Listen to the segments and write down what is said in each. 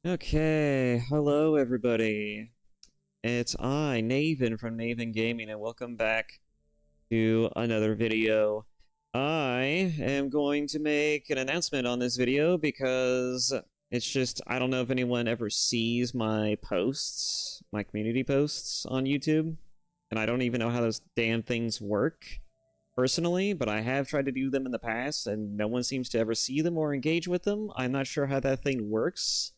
Okay, hello everybody. It's I, Naven from Naven Gaming, and welcome back to another video. I am going to make an announcement on this video because it's just, I don't know if anyone ever sees my posts, my community posts on YouTube, and I don't even know how those damn things work personally, but I have tried to do them in the past, and no one seems to ever see them or engage with them. I'm not sure how that thing works.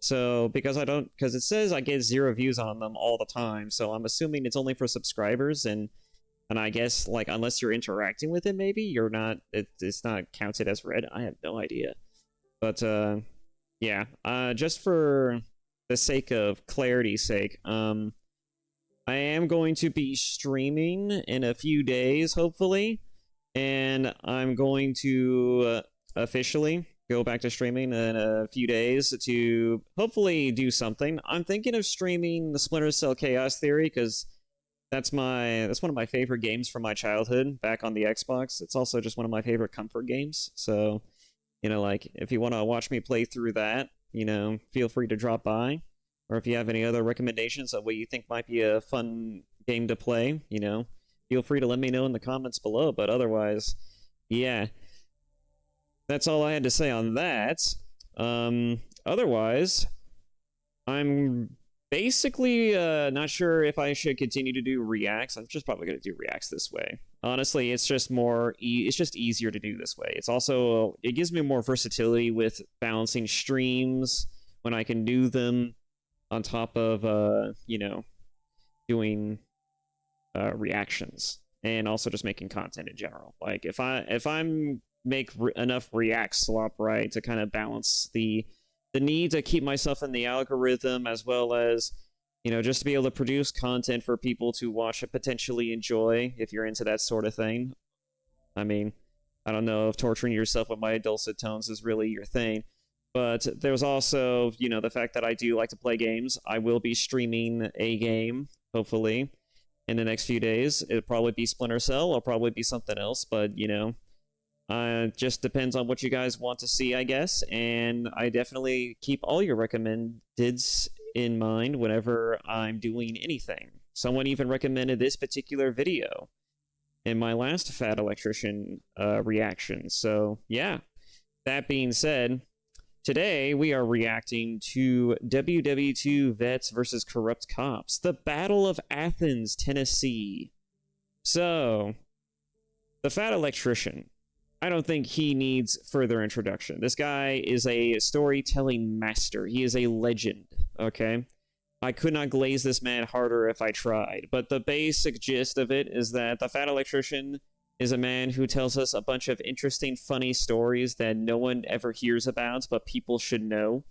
So, because it says I get 0 views on them all the time, so I'm assuming it's only for subscribers, and I guess, like, unless you're interacting with it, maybe, you're not, it's not counted as read. I have no idea. But, yeah, just for the sake of clarity's sake, I am going to be streaming in a few days, hopefully, and I'm going to officially go back to streaming in a few days to hopefully do something. I'm thinking of streaming the Splinter Cell Chaos Theory because that's one of my favorite games from my childhood back on the Xbox. It's also just one of my favorite comfort games. So, like if you want to watch me play through that, feel free to drop by. Or if you have any other recommendations of what you think might be a fun game to play, feel free to let me know in the comments below. But otherwise, yeah, that's all I had to say on that. Otherwise, I'm basically not sure if I should continue to do reacts. I'm just probably going to do reacts this way. Honestly, it's just it's just easier to do this way. It's also, it gives me more versatility with balancing streams when I can do them on top of, doing reactions and also just making content in general. Like if I'm make enough react slop right to kind of balance the need to keep myself in the algorithm, as well as just to be able to produce content for people to watch and potentially enjoy if you're into that sort of thing. I mean, I don't know if torturing yourself with my dulcet tones is really your thing, but there's also the fact that I do like to play games. I will be streaming a game hopefully in the next few days. It'll probably be Splinter Cell, or probably be something else, but just depends on what you guys want to see, I guess. And I definitely keep all your recommendeds in mind whenever I'm doing anything. Someone even recommended this particular video in my last Fat Electrician reaction. So, yeah. That being said, today we are reacting to WW2 Vets versus Corrupt Cops, the Battle of Athens, Tennessee. So, the Fat Electrician, I don't think he needs further introduction. This guy is a storytelling master. He is a legend, okay? I could not glaze this man harder if I tried, but the basic gist of it is that the Fat Electrician is a man who tells us a bunch of interesting, funny stories that no one ever hears about, but people should know.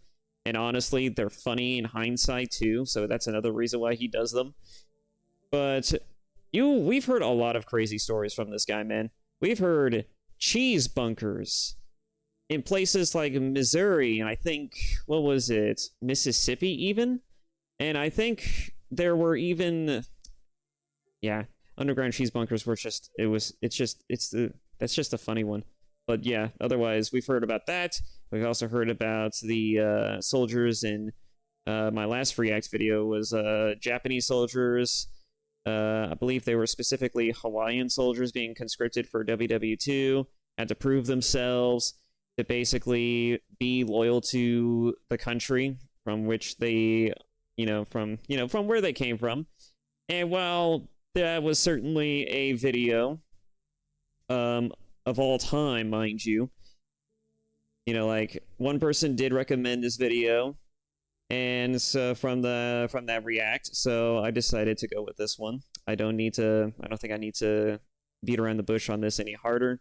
And honestly, they're funny in hindsight too, so that's another reason why he does them. But we've heard a lot of crazy stories from this guy, man. We've heard cheese bunkers in places like Missouri, and I think, what was it, Mississippi even? And I think there were even, yeah, underground cheese bunkers were that's just a funny one. But yeah, otherwise, we've heard about that. We've also heard about the soldiers in my last React video was Japanese soldiers. I believe they were specifically Hawaiian soldiers being conscripted for WW2, had to prove themselves to basically be loyal to the country from which they, from where they came from. And while that was certainly a video of all time, mind you, like one person did recommend this video, and so from that react, so I decided to go with this one. I don't think I need to beat around the bush on this any harder.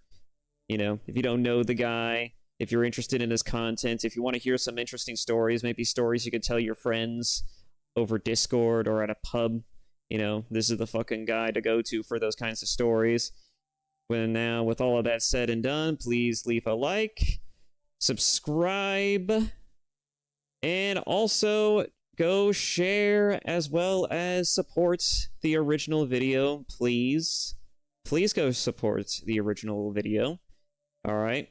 If you don't know the guy, if you're interested in his content, if you want to hear some interesting stories, maybe stories you could tell your friends over Discord or at a pub, this is the fucking guy to go to for those kinds of stories. Now, with all of that said and done, please leave a like, subscribe, and also go share as well as support the original video, please. Please go support the original video. All right.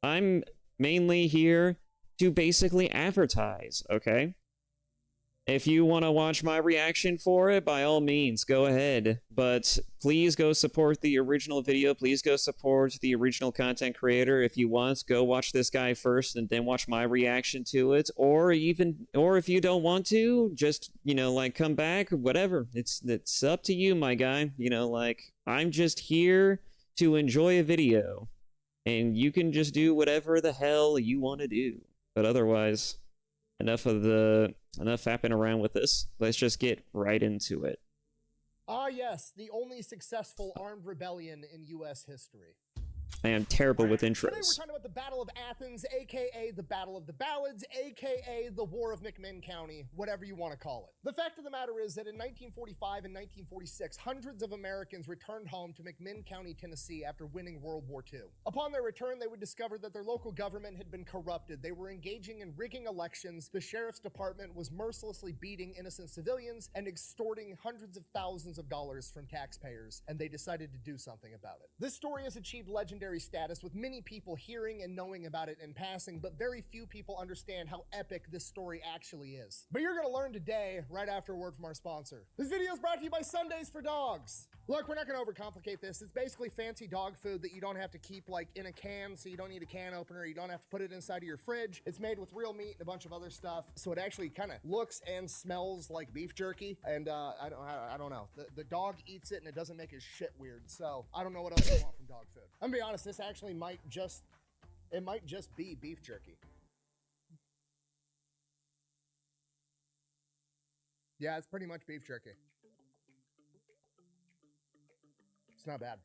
I'm mainly here to basically advertise, okay? If you want to watch my reaction for it, by all means, go ahead. But please go support the original video. Please go support the original content creator. If you want, go watch this guy first and then watch my reaction to it. Or if you don't want to, just, like, come back, whatever. It's up to you, my guy. Like, I'm just here to enjoy a video. And you can just do whatever the hell you want to do. But otherwise, enough fapping around with this. Let's just get right into it. Ah, yes, the only successful armed rebellion in U.S. history. I am terrible with intros. Today we're talking about the Battle of Athens, aka the Battle of the Ballads, aka the War of McMinn County, whatever you want to call it. The fact of the matter is that in 1945 and 1946, hundreds of Americans returned home to McMinn County, Tennessee after winning World War II. Upon their return, they would discover that their local government had been corrupted. They were engaging in rigging elections, the sheriff's department was mercilessly beating innocent civilians and extorting hundreds of thousands of dollars from taxpayers, and they decided to do something about it. This story has achieved legendary status, with many people hearing and knowing about it in passing, but very few people understand how epic this story actually is. But you're going to learn today, right after a word from our sponsor. This video is brought to you by Sundays for Dogs. Look, we're not going to overcomplicate this. It's basically fancy dog food that you don't have to keep like in a can, so you don't need a can opener. You don't have to put it inside of your fridge. It's made with real meat and a bunch of other stuff, so it actually kind of looks and smells like beef jerky. And I don't know. The dog eats it and it doesn't make his shit weird. So I don't know what else I want from dog food. I'm gonna be honest. This actually might just be beef jerky. Yeah, it's pretty much beef jerky. It's not bad.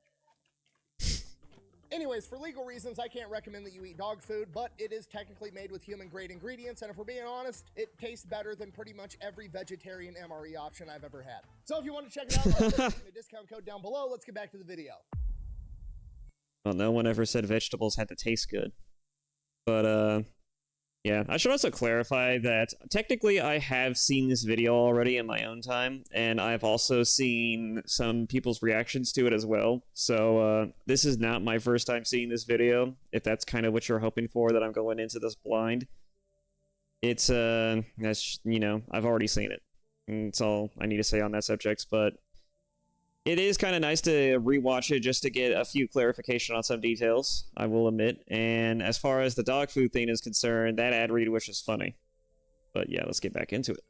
Anyways, for legal reasons, I can't recommend that you eat dog food, but it is technically made with human-grade ingredients, and if we're being honest, it tastes better than pretty much every vegetarian MRE option I've ever had. So if you want to check it out, I'll put a discount code down below. Let's get back to the video. Well, no one ever said vegetables had to taste good. But, yeah. I should also clarify that technically I have seen this video already in my own time, and I've also seen some people's reactions to it as well. So, this is not my first time seeing this video, if that's kind of what you're hoping for, that I'm going into this blind. It's, that's, I've already seen it. And that's all I need to say on that subject, but it is kind of nice to rewatch it just to get a few clarification on some details, I will admit. And as far as the dog food thing is concerned, that ad read was just funny. But yeah, let's get back into it.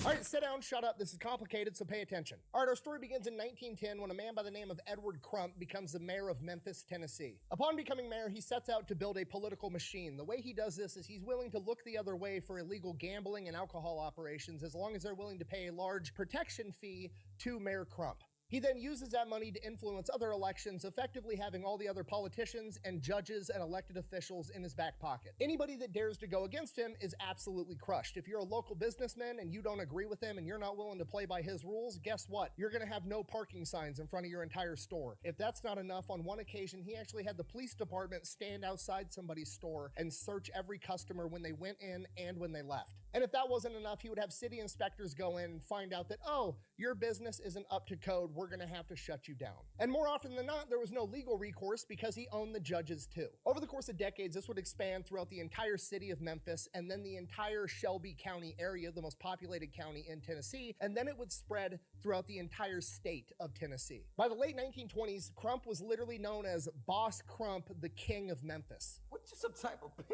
All right, sit down, shut up. This is complicated, so pay attention. All right, our story begins in 1910 when a man by the name of Edward Crump becomes the mayor of Memphis, Tennessee. Upon becoming mayor, he sets out to build a political machine. The way he does this is he's willing to look the other way for illegal gambling and alcohol operations as long as they're willing to pay a large protection fee to Mayor Crump. He then uses that money to influence other elections, effectively having all the other politicians and judges and elected officials in his back pocket. Anybody that dares to go against him is absolutely crushed. If you're a local businessman and you don't agree with him and you're not willing to play by his rules, guess what? You're gonna have no parking signs in front of your entire store. If that's not enough, on one occasion, he actually had the police department stand outside somebody's store and search every customer when they went in and when they left. And if that wasn't enough, he would have city inspectors go in and find out that, oh, your business isn't up to code, we're gonna have to shut you down. And more often than not, there was no legal recourse because he owned the judges too. Over the course of decades, this would expand throughout the entire city of Memphis and then the entire Shelby County area, the most populated county in Tennessee, and then it would spread throughout the entire state of Tennessee. By the late 1920s, Crump was literally known as Boss Crump, the King of Memphis. What, you some type of pimp?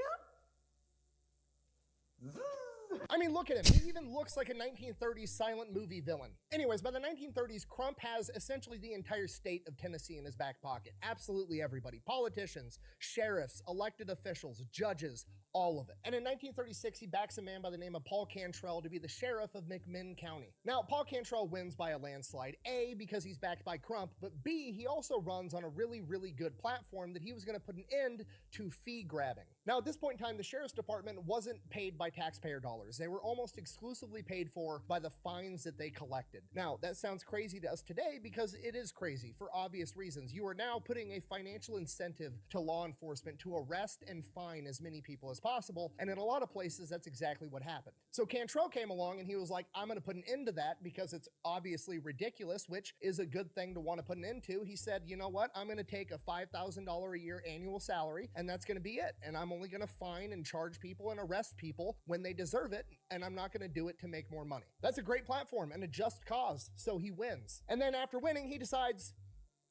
I mean, look at him. He even looks like a 1930s silent movie villain. Anyways, by the 1930s, Crump has essentially the entire state of Tennessee in his back pocket. Absolutely everybody. Politicians, sheriffs, elected officials, judges, all of it. And in 1936, he backs a man by the name of Paul Cantrell to be the sheriff of McMinn County. Now, Paul Cantrell wins by a landslide, A, because he's backed by Crump, but B, he also runs on a really, really good platform that he was going to put an end to fee grabbing. Now, at this point in time, the sheriff's department wasn't paid by taxpayer dollars. They were almost exclusively paid for by the fines that they collected. Now, that sounds crazy to us today because it is crazy for obvious reasons. You are now putting a financial incentive to law enforcement to arrest and fine as many people as possible, and in a lot of places, that's exactly what happened. So Cantrell came along and he was like, I'm going to put an end to that because it's obviously ridiculous, which is a good thing to want to put an end to. He said, you know what? I'm going to take a $5,000 a year annual salary, and that's going to be it. And I'm only going to fine and charge people and arrest people when they deserve it, and I'm not going to do it to make more money. That's a great platform and a just cause, so he wins. And then after winning, he decides,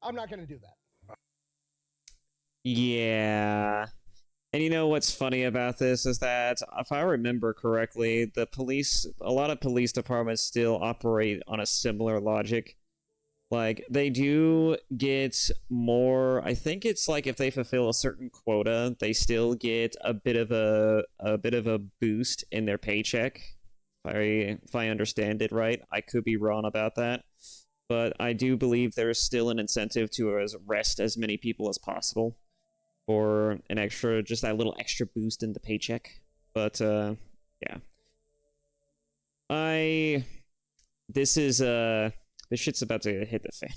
I'm not going to do that. Yeah. And you know what's funny about this is that, if I remember correctly, a lot of police departments still operate on a similar logic. Like, they do get more, I think it's like if they fulfill a certain quota, they still get a bit of a boost in their paycheck. If I understand it right. I could be wrong about that. But I do believe there is still an incentive to arrest as many people as possible for an extra, just that little extra boost in the paycheck. But yeah. This shit's about to hit the fan.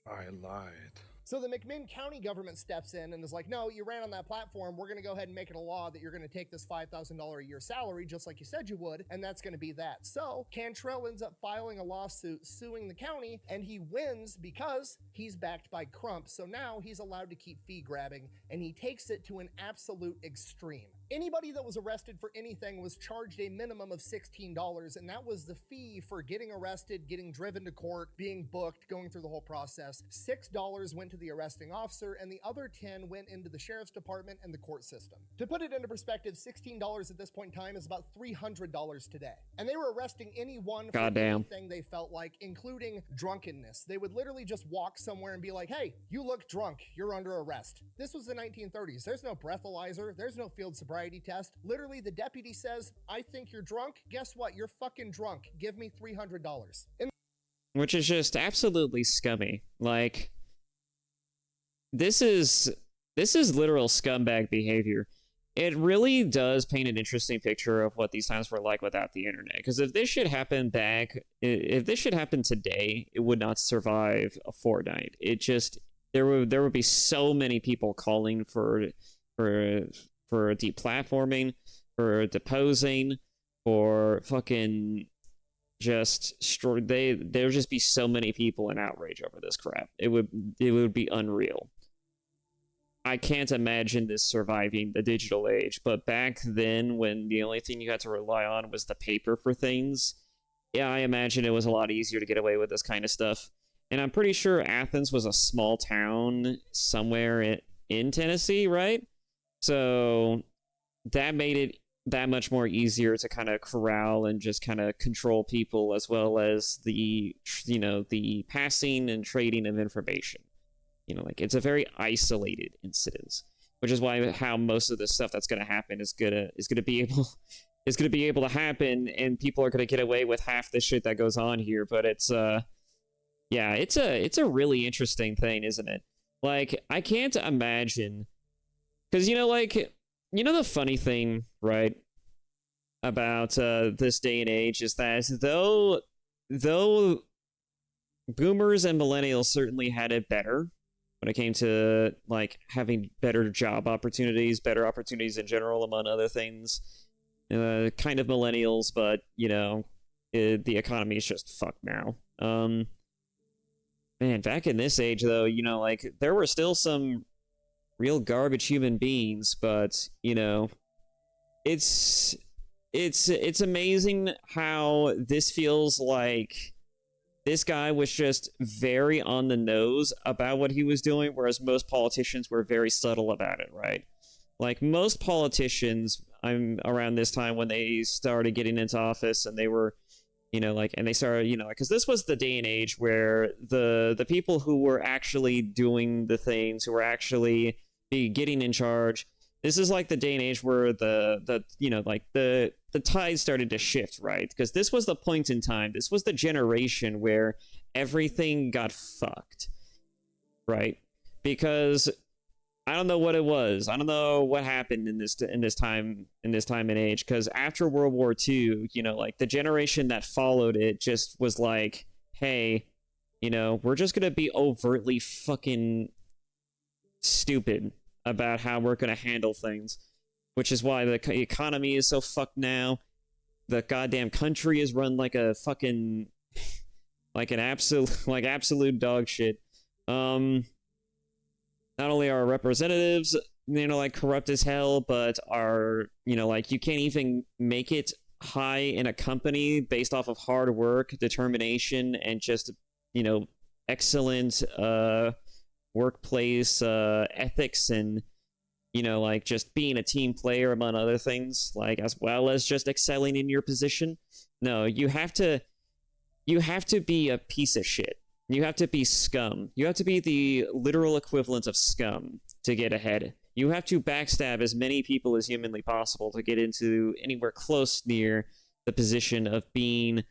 I lied. So the McMinn County government steps in and is like, no, you ran on that platform. We're going to go ahead and make it a law that you're going to take this $5,000 a year salary, just like you said you would, and that's going to be that. So Cantrell ends up filing a lawsuit suing the county, and he wins because he's backed by Crump. So now he's allowed to keep fee grabbing, and he takes it to an absolute extreme. Anybody that was arrested for anything was charged a minimum of $16, and that was the fee for getting arrested, getting driven to court, being booked, going through the whole process. $6 went to the arresting officer, and the other 10 went into the sheriff's department and the court system. To put it into perspective, $16 at this point in time is about $300 today. And they were arresting anyone for anything they felt like, including drunkenness. They would literally just walk somewhere and be like, hey, you look drunk, you're under arrest. This was the 1930s. There's no breathalyzer, there's no field sobriety test. Literally, the deputy says, I think you're drunk. Guess what? You're fucking drunk. Give me $300. Which is just absolutely scummy. Like, this is literal scumbag behavior. It really does paint an interesting picture of what these times were like without the internet. Because if this shit happened today, it would not survive a fortnight. There would be so many people calling for deplatforming, for deposing, for fucking there would just be so many people in outrage over this crap. It would be unreal. I can't imagine this surviving the digital age, but back then, when the only thing you had to rely on was the paper for things, yeah, I imagine it was a lot easier to get away with this kind of stuff. And I'm pretty sure Athens was a small town somewhere in Tennessee, right? So that made it that much more easier to kind of corral and just kind of control people, as well as the passing and trading of information. Like, it's a very isolated incident, which is how most of the stuff that's going to happen is gonna be able to happen, and people are going to get away with half the shit that goes on here. But it's a really interesting thing, isn't it? Like, I can't imagine, because the funny thing, right, about this day and age is that though boomers and millennials certainly had it better when it came to, like, having better job opportunities, better opportunities in general, among other things, kind of millennials, but the economy is just fucked now. Man, back in this age, though, like, there were still some real garbage human beings, but it's amazing how this feels like this guy was just very on the nose about what he was doing, whereas most politicians were very subtle about it, right? Like, most politicians, around this time when they started getting into office, and they were, and they started, because this was the day and age where the people who were actually doing the things, who were actually getting in charge, this is like the day and age where the tide started to shift, right? Because this was the point in time. This was the generation where everything got fucked, right? Because I don't know what it was. I don't know what happened in this time and age. Because after World War II, like, the generation that followed it just was like, hey, we're just gonna be overtly fucking stupid about how we're going to handle things, which is why the economy is so fucked now. The goddamn country is run like a fucking, like an absolute dog shit. Not only our representatives, like corrupt as hell, but are, like you can't even make it high in a company based off of hard work, determination, and just, excellent workplace ethics and, like just being a team player among other things, like as well as just excelling in your position. No, you have to be a piece of shit. You have to be scum. You have to be the literal equivalent of scum to get ahead. You have to backstab as many people as humanly possible to get into anywhere close near the position of being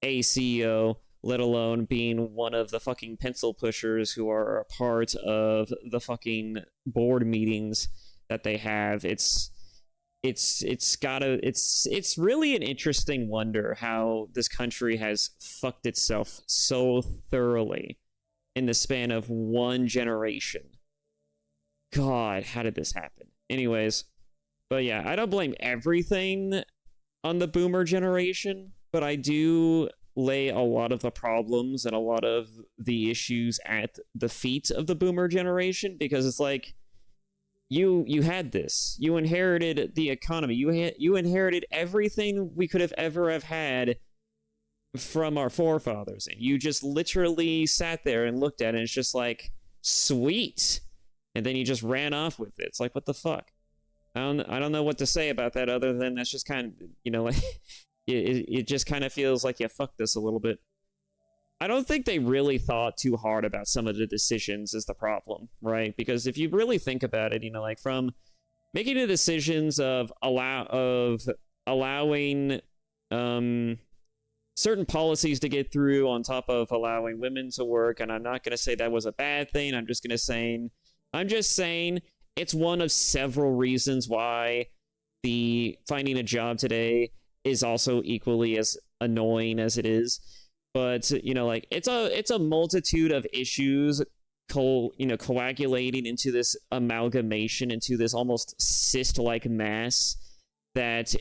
a CEO, let alone being one of the fucking pencil pushers who are a part of the fucking board meetings that they have. It's really an interesting wonder how this country has fucked itself so thoroughly in the span of one generation. God, how did this happen? Anyways, but yeah, I don't blame everything on the boomer generation, but I do lay a lot of the problems and a lot of the issues at the feet of the boomer generation, because it's like, you had this. You inherited the economy. You inherited everything we could have ever have had from our forefathers, and you just literally sat there and looked at it, and it's just like, sweet. And then you just ran off with it. It's like, what the fuck? I don't know what to say about that other than that's just kind of, like, it just kind of feels like you fucked this a little bit. I don't think they really thought too hard about some of the decisions is the problem, right? Because if you really think about it, like from making the decisions of allowing certain policies to get through on top of allowing women to work, and I'm not going to say that was a bad thing. I'm just saying it's one of several reasons why the finding a job today is also equally as annoying as it is. But, like, it's a multitude of issues coagulating into this amalgamation, into this almost cyst-like mass that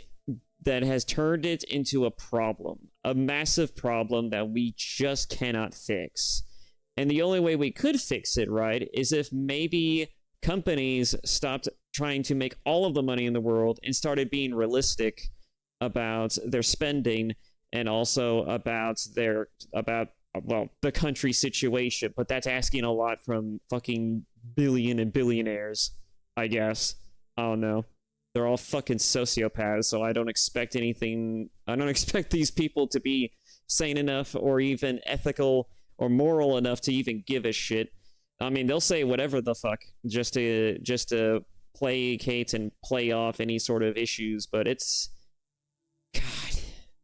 has turned it into a massive problem that we just cannot fix. And the only way we could fix it, right, is if maybe companies stopped trying to make all of the money in the world and started being realistic about their spending and also about the country situation. But that's asking a lot from fucking billionaires, I guess. I don't know. They're all fucking sociopaths, so I don't expect anything. I don't expect these people to be sane enough or even ethical or moral enough to even give a shit. I mean, they'll say whatever the fuck just to placate and play off any sort of issues, but it's... God.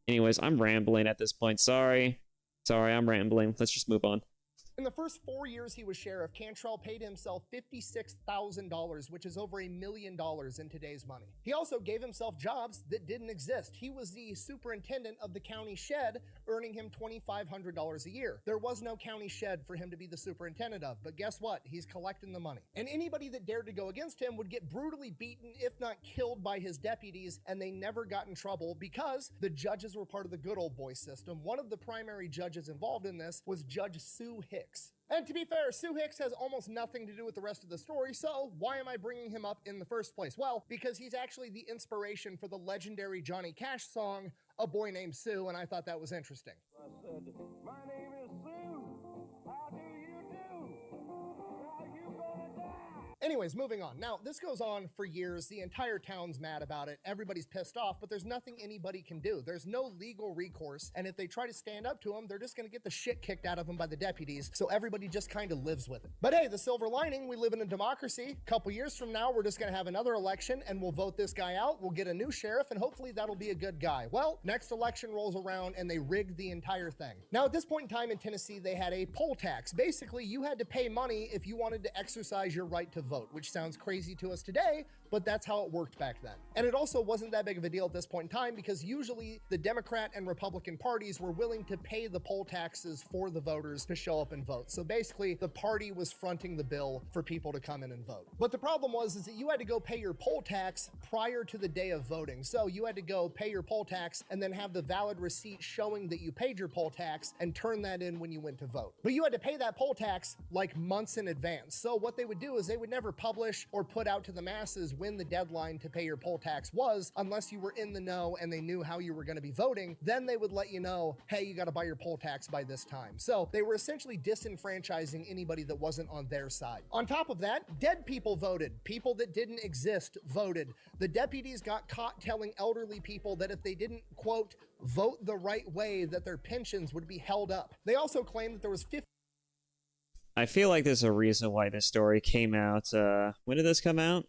Anyways, I'm rambling at this point. Sorry, I'm rambling. Let's just move on. In the first 4 years he was sheriff, Cantrell paid himself $56,000, which is over $1 million in today's money. He also gave himself jobs that didn't exist. He was the superintendent of the county shed, earning him $2,500 a year. There was no county shed for him to be the superintendent of, but guess what? He's collecting the money. And anybody that dared to go against him would get brutally beaten, if not killed, by his deputies, and they never got in trouble because the judges were part of the good old boy system. One of the primary judges involved in this was Judge Sue Hicks. And to be fair, Sue Hicks has almost nothing to do with the rest of the story, so why am I bringing him up in the first place? Well, because he's actually the inspiration for the legendary Johnny Cash song, A Boy Named Sue, and I thought that was interesting. I said, my name is Sue. How do you do? How you gonna die? Anyways, moving on. Now, this goes on for years. The entire town's mad about it. Everybody's pissed off, but there's nothing anybody can do. There's no legal recourse, and if they try to stand up to them, they're just gonna get the shit kicked out of them by the deputies, so everybody just kind of lives with it. But hey, the silver lining, we live in a democracy. A couple years from now, we're just gonna have another election, and we'll vote this guy out, we'll get a new sheriff, and hopefully that'll be a good guy. Well, next election rolls around, and they rigged the entire thing. Now, at this point in time in Tennessee, they had a poll tax. Basically, you had to pay money if you wanted to exercise your right to vote, which sounds crazy to us today, but that's how it worked back then. And it also wasn't that big of a deal at this point in time because usually the Democrat and Republican parties were willing to pay the poll taxes for the voters to show up and vote. So basically, the party was fronting the bill for people to come in and vote. But the problem was is that you had to go pay your poll tax prior to the day of voting. So you had to go pay your poll tax and then have the valid receipt showing that you paid your poll tax and turn that in when you went to vote. But you had to pay that poll tax like months in advance. So what they would do is they would never publish or put out to the masses when the deadline to pay your poll tax was, unless you were in the know and they knew how you were going to be voting. Then they would let you know, hey, you got to buy your poll tax by this time. So they were essentially disenfranchising anybody that wasn't on their side. On top of that, dead people voted. People that didn't exist voted. The deputies got caught telling elderly people that if they didn't, quote, vote the right way, that their pensions would be held up. They also claimed that there was 50. I feel like there's a reason why this story came out. When did this come out?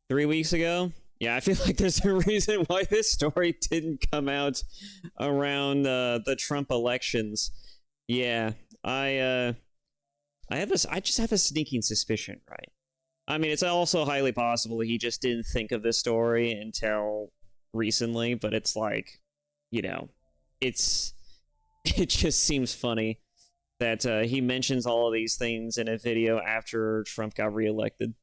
3 weeks ago? Yeah, I feel like there's a reason why this story didn't come out around the Trump elections. Yeah, I just have a sneaking suspicion, right? I mean, it's also highly possible he just didn't think of this story until recently, but it's like, you know, it just seems funny that he mentions all of these things in a video after Trump got reelected.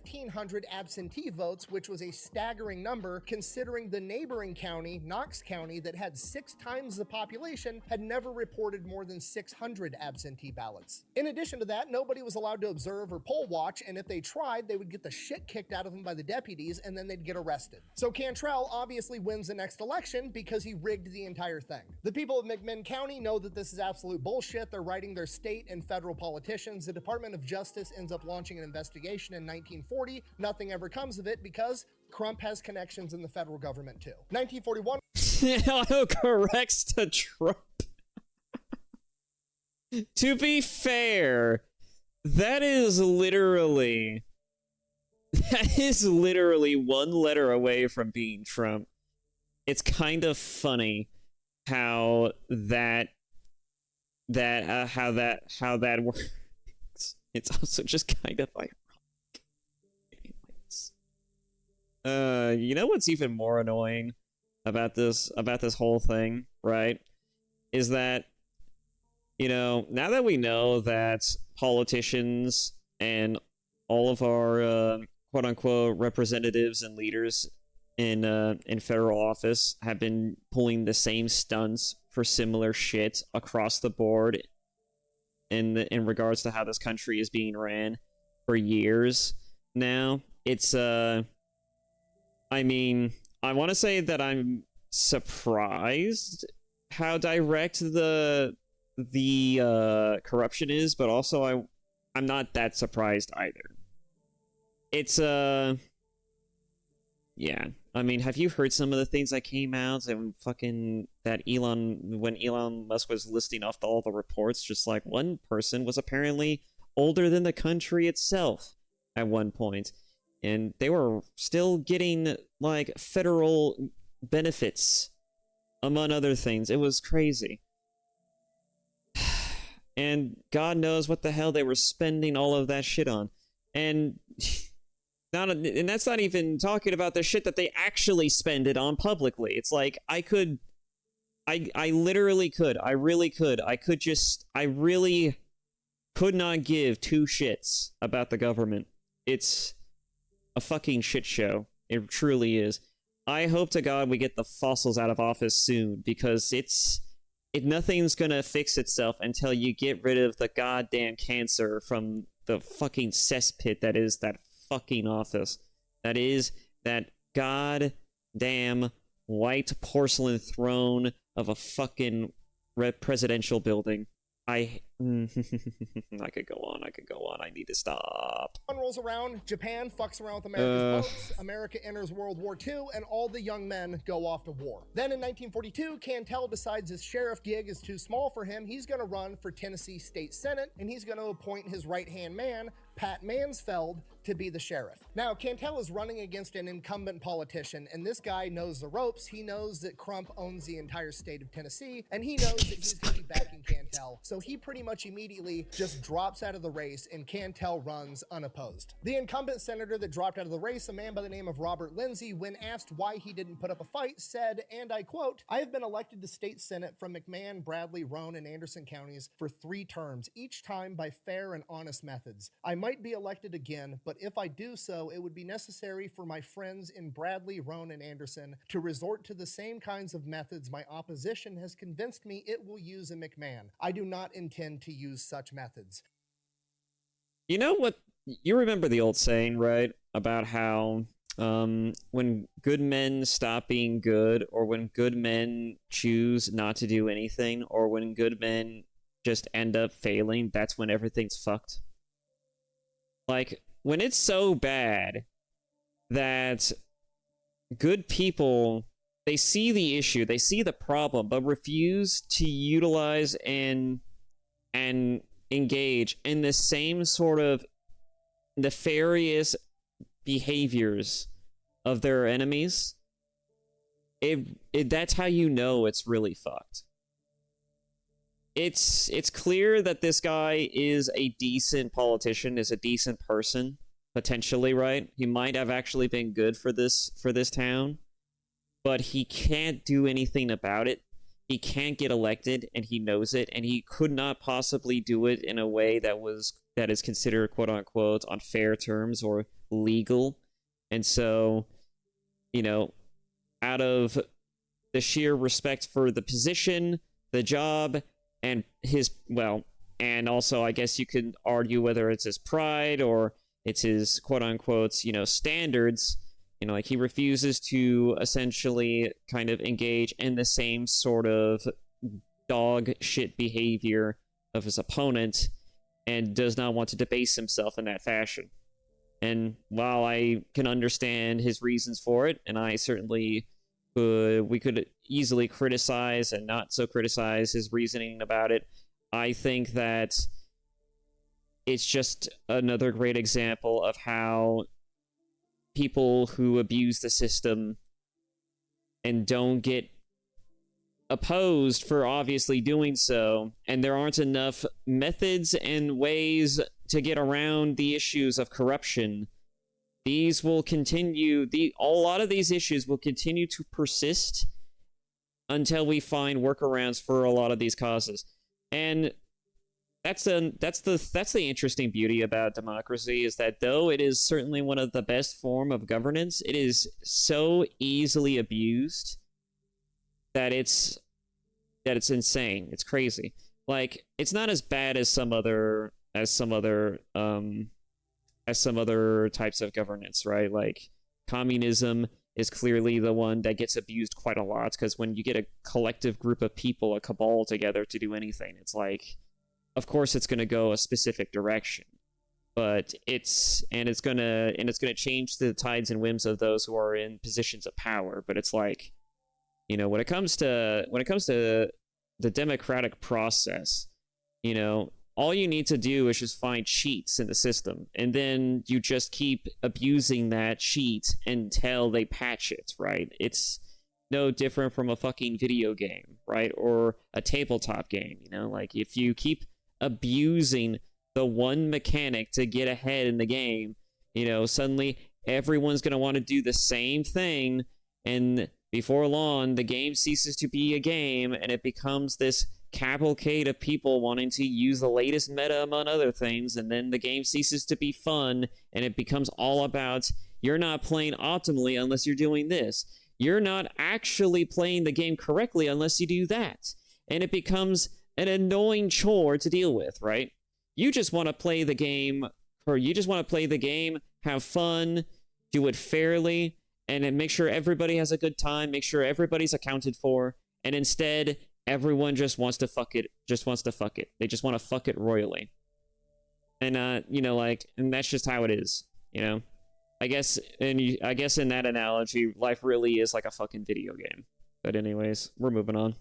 1,500 absentee votes, which was a staggering number considering the neighboring county, Knox County, that had 6 times the population, had never reported more than 600 absentee ballots. In addition to that, nobody was allowed to observe or poll watch, and if they tried, they would get the shit kicked out of them by the deputies, and then they'd get arrested. So Cantrell obviously wins the next election because he rigged the entire thing. The people of McMinn County know that this is absolute bullshit. They're writing their state and federal politicians. The Department of Justice ends up launching an investigation in 1940. Nothing ever comes of it because Crump has connections in the federal government too. 1941. Autocorrects to Trump. To be fair, that is literally one letter away from being Trump. It's kind of funny how that works. It's also just kind of ironic. You know what's even more annoying about this whole thing, right? Is that, you know, now that we know that politicians and all of our quote unquote representatives and leaders in federal office have been pulling the same stunts for similar shit across the board in regards to how this country is being ran for years now, it's I mean, I want to say that I'm surprised how direct the corruption is, but also I'm not that surprised either. It's yeah. I mean, have you heard some of the things that came out and when Elon Musk was listing off all the reports, just like one person was apparently older than the country itself at one point. And they were still getting, like, federal benefits, among other things. It was crazy. And God knows what the hell they were spending all of that shit on. And that's not even talking about the shit that they actually spend it on publicly. It's like, I literally could. I really could. I really could not give two shits about the government. It's a fucking shit show. It truly is. I hope to God we get the fossils out of office soon, because nothing's gonna fix itself until you get rid of the goddamn cancer from the fucking cesspit that is that fucking office. That is that goddamn white porcelain throne of a fucking presidential building. I could go on. I need to stop. One rolls around, Japan fucks around with America's boats, America enters World War II, and all the young men go off to war. Then in 1942, Cantrell decides his sheriff gig is too small for him. He's going to run for Tennessee State Senate, and he's going to appoint his right-hand man, Pat Mansfeld, to be the sheriff. Now, Cantel is running against an incumbent politician, and this guy knows the ropes. He knows that Crump owns the entire state of Tennessee, and he knows that he's going to be backing Cantel. So he pretty much immediately just drops out of the race, and Cantel runs unopposed. The incumbent senator that dropped out of the race, a man by the name of Robert Lindsay, when asked why he didn't put up a fight, said, and I quote, "I have been elected to state senate from McMahon, Bradley, Roane, and Anderson counties for 3 terms, each time by fair and honest methods. I might be elected again, but if I do so, it would be necessary for my friends in Bradley, Roane, and Anderson to resort to the same kinds of methods my opposition has convinced me it will use in McMahon. I do not intend to use such methods." You know what? You remember the old saying, right? About how when good men stop being good, or when good men choose not to do anything, or when good men just end up failing, that's when everything's fucked. Like, when it's so bad that good people, they see the issue, they see the problem, but refuse to utilize and engage in the same sort of nefarious behaviors of their enemies, that's how you know it's really fucked. It's clear that this guy is a decent politician, is a decent person, potentially, right? He might have actually been good for this town, but he can't do anything about it. He can't get elected, and he knows it, and he could not possibly do it in a way that is considered quote unquote on fair terms or legal. And so, you know, out of the sheer respect for the position, the job, and and also I guess you could argue whether it's his pride or it's his quote unquote, standards, like he refuses to essentially kind of engage in the same sort of dog shit behavior of his opponent and does not want to debase himself in that fashion. And while I can understand his reasons for it, and I certainly we could easily criticize and not so criticize his reasoning about it, I think that it's just another great example of how people who abuse the system and don't get opposed for obviously doing so, and there aren't enough methods and ways to get around the issues of corruption, these will continue, a lot of these issues will continue to persist until we find workarounds for a lot of these causes. And that's the interesting beauty about democracy, is that though it is certainly one of the best form of governance, it is so easily abused that it's insane. It's crazy. Like, it's not as bad as some other types of governance, right? Like, communism is clearly the one that gets abused quite a lot, because when you get a collective group of people, a cabal together to do anything, it's like, of course it's going to go a specific direction, but it's going to change the tides and whims of those who are in positions of power. But it's like, when it comes to the democratic process, all you need to do is just find cheats in the system, and then you just keep abusing that cheat until they patch it, right? It's no different from a fucking video game, right? Or a tabletop game, like, if you keep abusing the one mechanic to get ahead in the game, suddenly everyone's going to want to do the same thing, and before long the game ceases to be a game and it becomes this cavalcade of people wanting to use the latest meta among other things, and then the game ceases to be fun and it becomes all about, you're not playing optimally unless you're doing this, you're not actually playing the game correctly unless you do that, and it becomes an annoying chore to deal with, right? You just want to play the game, have fun, do it fairly, and then make sure everybody has a good time, make sure everybody's accounted for, and instead everyone just wants to fuck it. They just want to fuck it royally. And and that's just how it is, I guess in that analogy, life really is like a fucking video game. But anyways, we're moving on.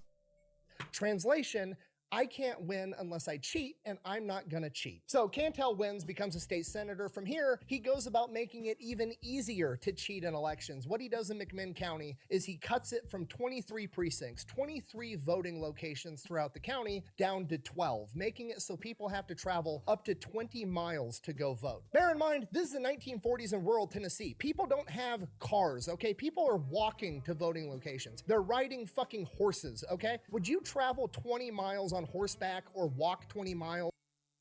Translation: I can't win unless I cheat, and I'm not gonna cheat. So Cantel wins, becomes a state senator. From here, he goes about making it even easier to cheat in elections. What he does in McMinn County is he cuts it from 23 precincts, 23 voting locations throughout the county, down to 12, making it so people have to travel up to 20 miles to go vote. Bear in mind, this is the 1940s in rural Tennessee. People don't have cars, okay? People are walking to voting locations. They're riding fucking horses, okay? Would you travel 20 miles on horseback or walk 20 miles?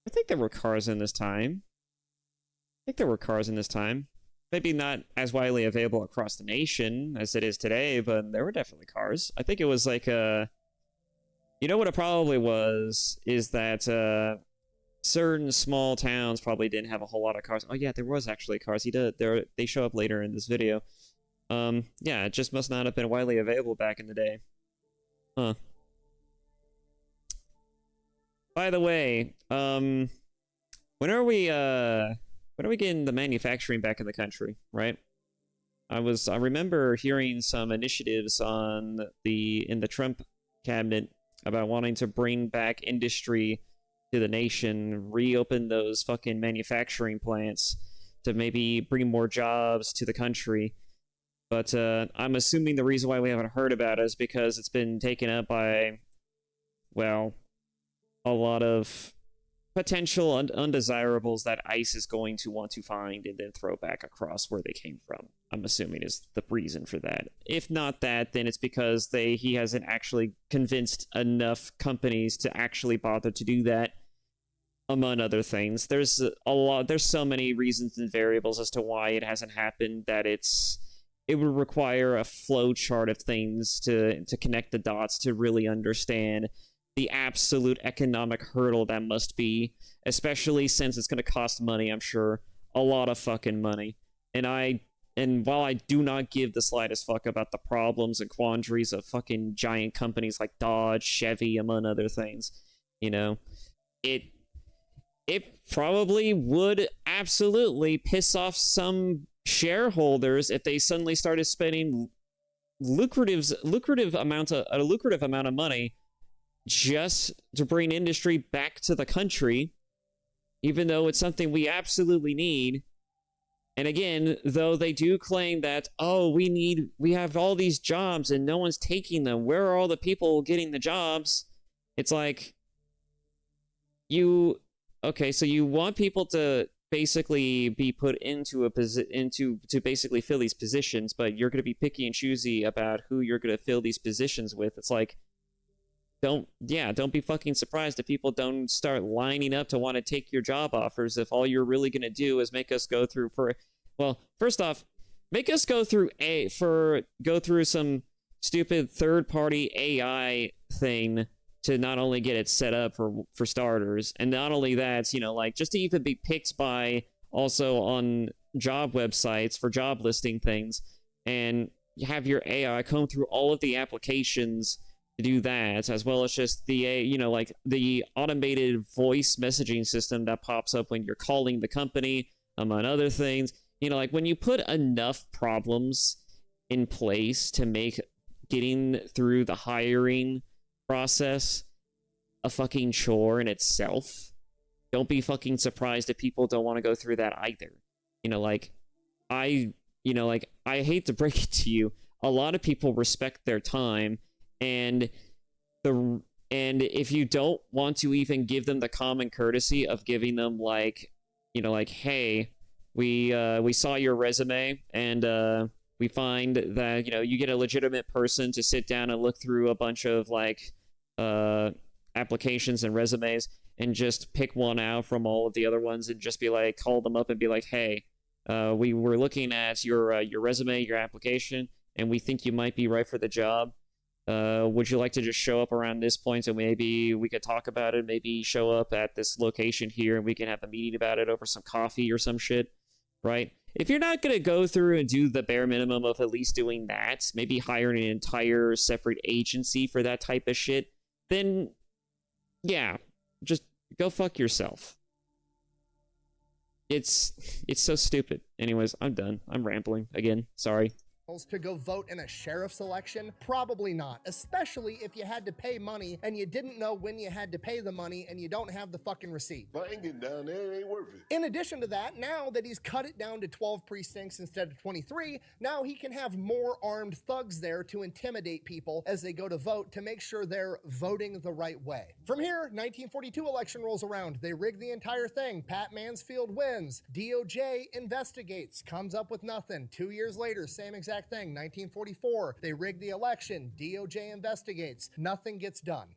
I think there were cars in this time. Maybe not as widely available across the nation as it is today, but there were definitely cars. I think it was like you know what it probably was is that certain small towns probably didn't have a whole lot of cars. Oh yeah, there was actually cars. They show up later in this video. Yeah, it just must not have been widely available back in the day. Huh. By the way, when are we getting the manufacturing back in the country, right? I remember hearing some initiatives in the Trump cabinet about wanting to bring back industry to the nation, reopen those fucking manufacturing plants to maybe bring more jobs to the country. But I'm assuming the reason why we haven't heard about it is because it's been taken up by, well, a lot of potential undesirables that ICE is going to want to find and then throw back across where they came from. I'm assuming is the reason for that. If not that, then it's because he hasn't actually convinced enough companies to actually bother to do that, among other things. There's so many reasons and variables as to why it hasn't happened that it would require a flow chart of things to connect the dots to really understand the absolute economic hurdle that must be, especially since it's going to cost money, I'm sure. A lot of fucking money. And while I do not give the slightest fuck about the problems and quandaries of fucking giant companies like Dodge, Chevy, among other things, you know, it probably would absolutely piss off some shareholders if they suddenly started spending a lucrative amount of money just to bring industry back to the country, even though it's something we absolutely need. And again, though they do claim that, oh, we have all these jobs and no one's taking them. Where are all the people getting the jobs? It's like, okay, so you want people to basically be put into to basically fill these positions, but you're going to be picky and choosy about who you're going to fill these positions with. It's like, don't be fucking surprised if people don't start lining up to want to take your job offers if all you're really going to do is make us go through first off, make us go through some stupid third-party AI thing to not only get it set up for starters, and not only that, just to even be picked by also on job websites for job listing things, and have your AI comb through all of the applications to do that, as well as just the the automated voice messaging system that pops up when you're calling the company, among other things. When you put enough problems in place to make getting through the hiring process a fucking chore in itself, don't be fucking surprised if people don't want to go through that either. I hate to break it to you, a lot of people respect their time, and if you don't want to even give them the common courtesy of giving them hey, we saw your resume and we find that you get a legitimate person to sit down and look through a bunch of applications and resumes and just pick one out from all of the other ones and just be like, call them up and be like, hey, we were looking at your resume, your application, and we think you might be right for the job. Would you like to just show up around this point and maybe we could talk about it? Maybe show up at this location here and we can have a meeting about it over some coffee or some shit, right? If you're not going to go through and do the bare minimum of at least doing that, maybe hiring an entire separate agency for that type of shit, then yeah, just go fuck yourself. It's so stupid. Anyways, I'm done. I'm rambling again. Sorry. to go vote in a sheriff's election? Probably not, especially if you had to pay money and you didn't know when you had to pay the money and you don't have the fucking receipt. If I ain't getting down there, it ain't worth it. In addition to that, now that he's cut it down to 12 precincts instead of 23, now he can have more armed thugs there to intimidate people as they go to vote to make sure they're voting the right way. From here, 1942 election rolls around. They rig the entire thing. Pat Mansfield wins. DOJ investigates, comes up with nothing. 2 years later, same exact thing, 1944. They rig the election. DOJ investigates. Nothing gets done.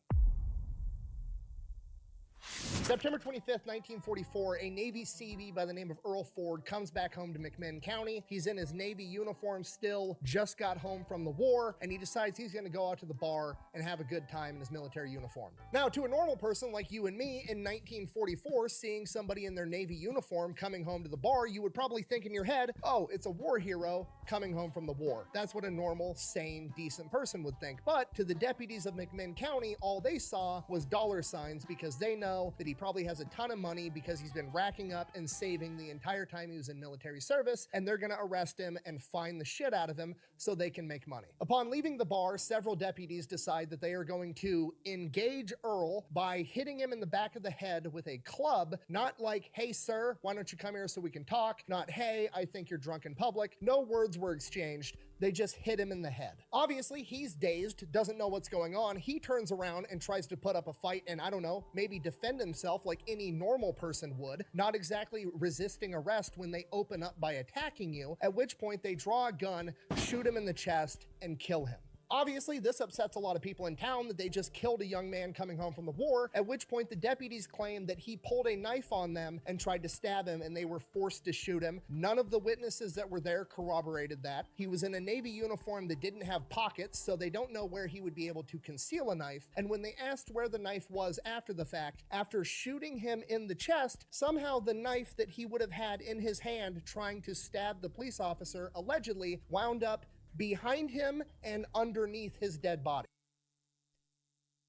September 25th, 1944, a Navy Seavey by the name of Earl Ford comes back home to McMinn County. He's in his Navy uniform still, just got home from the war, and he decides he's going to go out to the bar and have a good time in his military uniform. Now, to a normal person like you and me, in 1944, seeing somebody in their Navy uniform coming home to the bar, you would probably think in your head, oh, it's a war hero coming home from the war. That's what a normal, sane, decent person would think. But to the deputies of McMinn County, all they saw was dollar signs because they know that he probably has a ton of money because he's been racking up and saving the entire time he was in military service, and they're going to arrest him and fine the shit out of him so they can make money. Upon leaving the bar, several deputies decide that they are going to engage Earl by hitting him in the back of the head with a club, not like, hey sir, why don't you come here so we can talk, not hey, I think you're drunk in public. No words were exchanged. They just hit him in the head. Obviously, he's dazed, doesn't know what's going on. He turns around and tries to put up a fight and, I don't know, maybe defend himself like any normal person would, not exactly resisting arrest when they open up by attacking you, at which point they draw a gun, shoot him in the chest, and kill him. Obviously, this upsets a lot of people in town that they just killed a young man coming home from the war, at which point the deputies claimed that he pulled a knife on them and tried to stab him, and they were forced to shoot him. None of the witnesses that were there corroborated that. He was in a Navy uniform that didn't have pockets, so they don't know where he would be able to conceal a knife, and when they asked where the knife was after the fact, after shooting him in the chest, somehow the knife that he would have had in his hand trying to stab the police officer allegedly wound up behind him and underneath his dead body.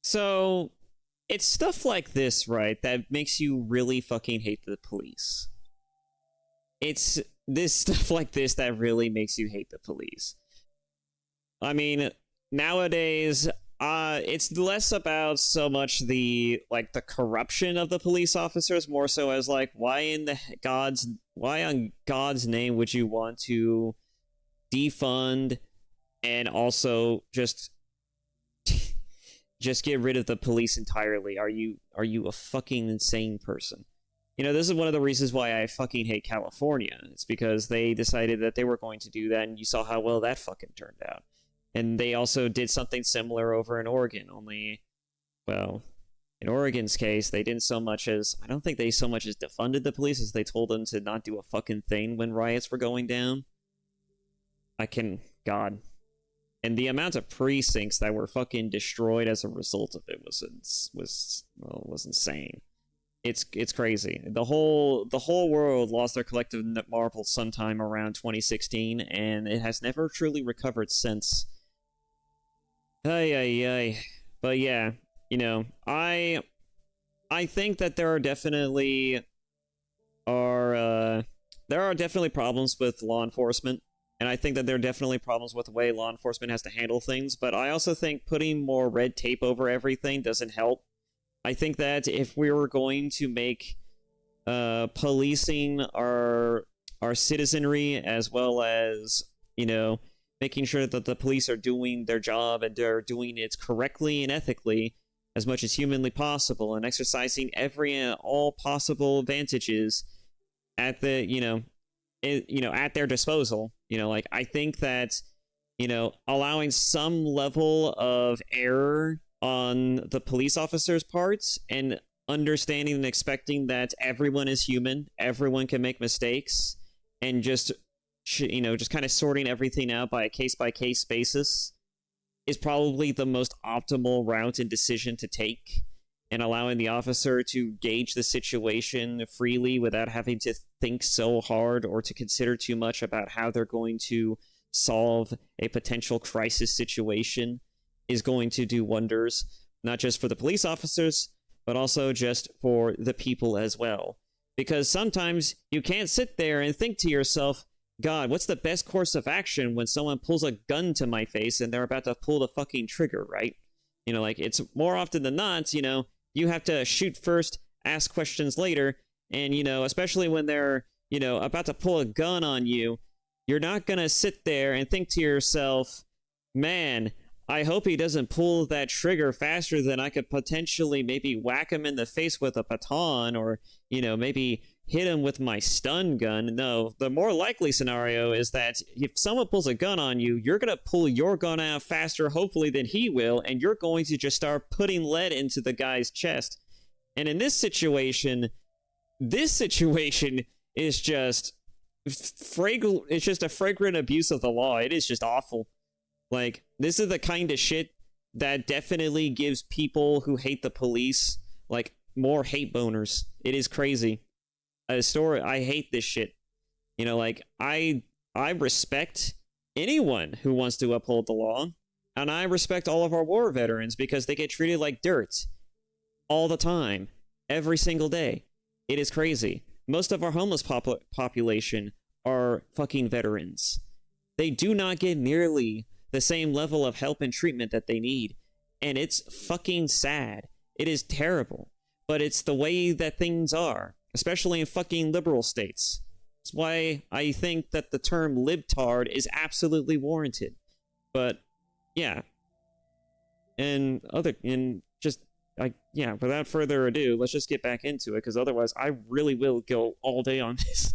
So, it's stuff like this, right, that makes you really fucking hate the police. It's this stuff like this that really makes you hate the police. I mean, nowadays, it's less about so much the corruption of the police officers, more so as like, why on God's name would you want to defund and also just get rid of the police entirely? Are you a fucking insane person? You know, this is one of the reasons why I fucking hate California. It's because they decided that they were going to do that, and you saw how well that fucking turned out. And they also did something similar over in Oregon, only, well, in Oregon's case, they didn't so much as, I don't think they so much as defunded the police as they told them to not do a fucking thing when riots were going down. God. And the amount of precincts that were fucking destroyed as a result of it was insane. It's crazy. The whole world lost their collective marbles sometime around 2016, and it has never truly recovered since. But yeah, you know, I think that there are definitely problems with law enforcement. And I think that there are definitely problems with the way law enforcement has to handle things, but I also think putting more red tape over everything doesn't help. I think that if we were going to make policing our citizenry, as well as, you know, making sure that the police are doing their job and they're doing it correctly and ethically as much as humanly possible, and exercising every and all possible advantages at the, at their disposal. You know, like, I think that, you know, allowing some level of error on the police officer's parts and understanding and expecting that everyone is human, everyone can make mistakes, and just kind of sorting everything out by a case-by-case basis is probably the most optimal route and decision to take, and allowing the officer to gauge the situation freely without having to think so hard or to consider too much about how they're going to solve a potential crisis situation is going to do wonders, not just for the police officers, but also just for the people as well. Because sometimes you can't sit there and think to yourself, God, what's the best course of action when someone pulls a gun to my face and they're about to pull the fucking trigger, right? You know, like, it's more often than not, you know, you have to shoot first, ask questions later, and, you know, especially when they're, you know, about to pull a gun on you, you're not gonna sit there and think to yourself, man, I hope he doesn't pull that trigger faster than I could potentially maybe whack him in the face with a baton, or, you know, maybe hit him with my stun gun. No, the more likely scenario is that if someone pulls a gun on you, you're going to pull your gun out faster, hopefully, than he will, and you're going to just start putting lead into the guy's chest. And in this situation is just it's just a fragrant abuse of the law. It is just awful. Like, this is the kind of shit that definitely gives people who hate the police, like, more hate boners. It is crazy. I hate this shit. You know, like, I respect anyone who wants to uphold the law, and I respect all of our war veterans because they get treated like dirt all the time, every single day. It is crazy. Most of our homeless population are fucking veterans. They do not get nearly the same level of help and treatment that they need, and it's fucking sad. It is terrible, but it's the way that things are, especially in fucking liberal states. That's why I think that the term libtard is absolutely warranted. But yeah, without further ado, let's just get back into it, because otherwise I really will go all day on this.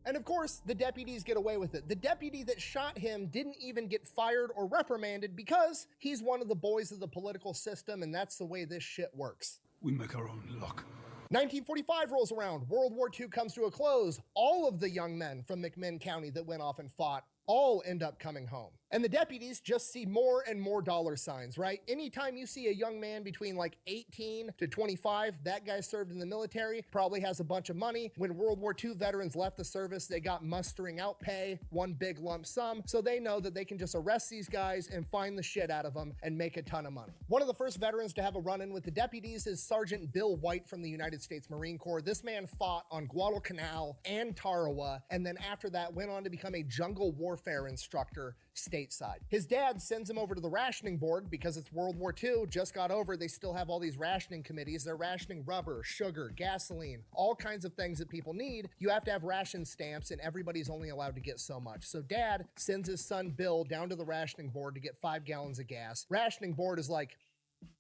And of course, the deputies get away with it. The deputy that shot him didn't even get fired or reprimanded because he's one of the boys of the political system, and that's the way this shit works. We make our own luck. 1945 rolls around. World War II comes to a close. All of the young men from McMinn County that went off and fought all end up coming home. And the deputies just see more and more dollar signs, right? Anytime you see a young man between like 18 to 25, that guy served in the military, probably has a bunch of money. When World War II veterans left the service, they got mustering out pay, one big lump sum, so they know that they can just arrest these guys and find the shit out of them and make a ton of money. One of the first veterans to have a run-in with the deputies is Sergeant Bill White from the United States Marine Corps. This man fought on Guadalcanal and Tarawa, and then after that went on to become a jungle warfare instructor stateside. His dad sends him over to the rationing board because it's World War II, just got over, they still have all these rationing committees. They're rationing rubber, sugar, gasoline, all kinds of things that people need. You have to have ration stamps and everybody's only allowed to get so much. So dad sends his son Bill down to the rationing board to get 5 gallons of gas. Rationing board is like,